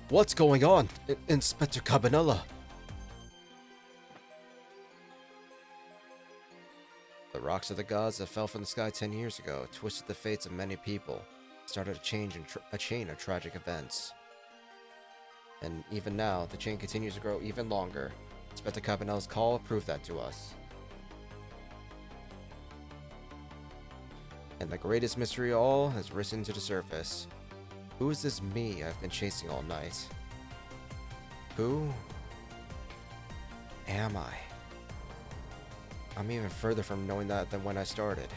What's going on, Inspector Cabanella? The rocks of the gods that fell from the sky 10 years ago twisted the fates of many people, started a chain of tragic events. And even now, the chain continues to grow even longer. Inspector Cabanella's call proved that to us. And the greatest mystery of all has risen to the surface. Who is this me I've been chasing all night? Who am I? I'm even further from knowing that than when I started.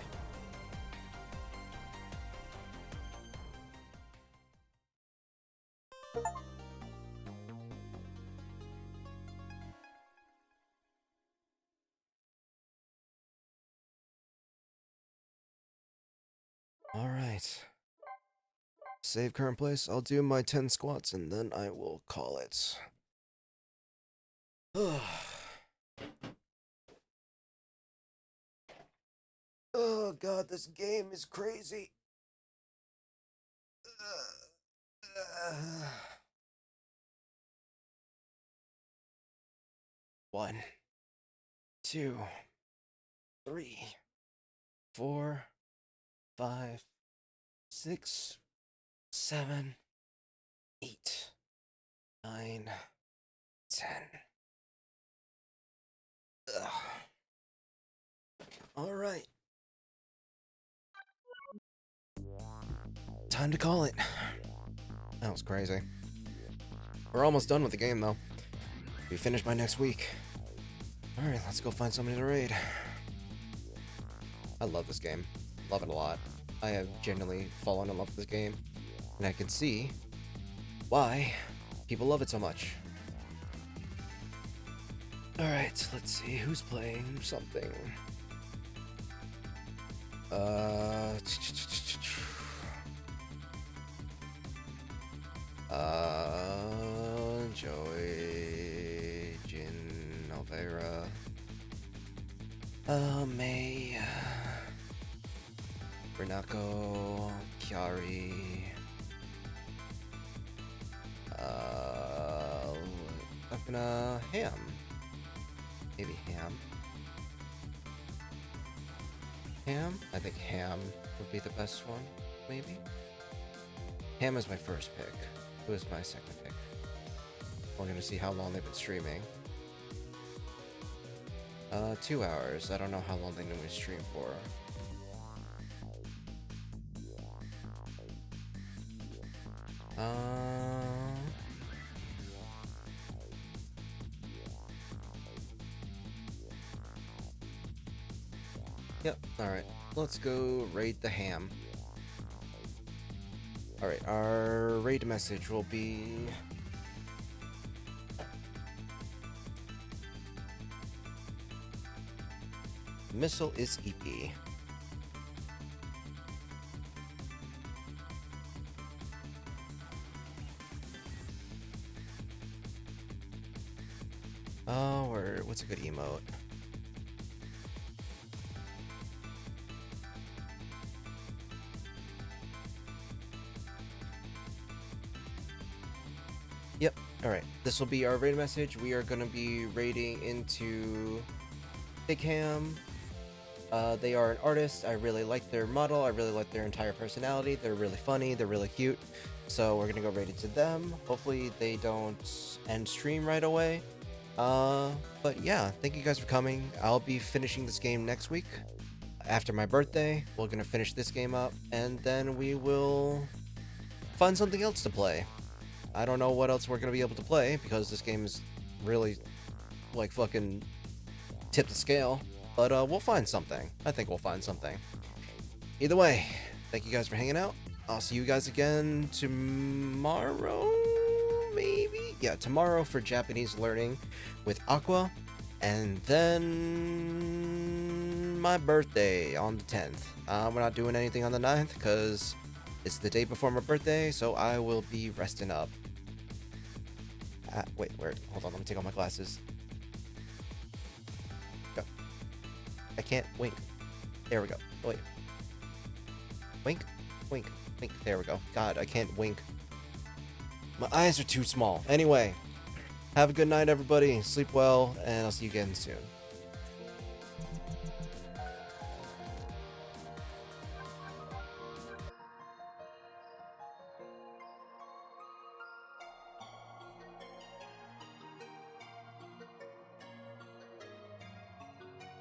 Alright. Save current place. I'll do my 10 squats and then I will call it. Oh god, this game is crazy. 1, 2, 3, 4, 5, 6, 7, 8, 9, 10. Alright. Time to call it. That was crazy. We're almost done with the game, though. Be finished by next week. Alright, let's go find somebody to raid. I love this game. Love it a lot. I have genuinely fallen in love with this game. And I can see why people love it so much. Alright, let's see who's playing something. Joey, Jin, Alvera, May, Renako, Chiari, Ham. Maybe Ham. Ham? I think Ham would be the best one, maybe? Ham is my first pick. Who is my second pick? We're gonna see how long they've been streaming. 2 hours. I don't know how long they normally stream for. Yep, alright. Let's go raid the Ham. Alright, our raid message will be... Missile is EP. Oh, or what's a good emote? Yep. Alright. This will be our raid message. We are going to be raiding into Big Ham. They are an artist. I really like their model. I really like their entire personality. They're really funny. They're really cute. So we're going to go raid into them. Hopefully they don't end stream right away. But yeah, thank you guys for coming. I'll be finishing this game next week. After my birthday, we're going to finish this game up. And then we will find something else to play. I don't know what else we're going to be able to play because this game is really like fucking tip the scale. But we'll find something. I think we'll find something. Either way, thank you guys for hanging out. I'll see you guys again tomorrow, maybe? Yeah, tomorrow for Japanese learning with Aqua. And then my birthday on the 10th. We're not doing anything on the 9th because it's the day before my birthday, so I will be resting up. Wait, where? Hold on, let me take off my glasses. Go. I can't wink. There we go. Wait. Wink, wink, wink. There we go. God, I can't wink. My eyes are too small. Anyway, have a good night, everybody. Sleep well, and I'll see you again soon.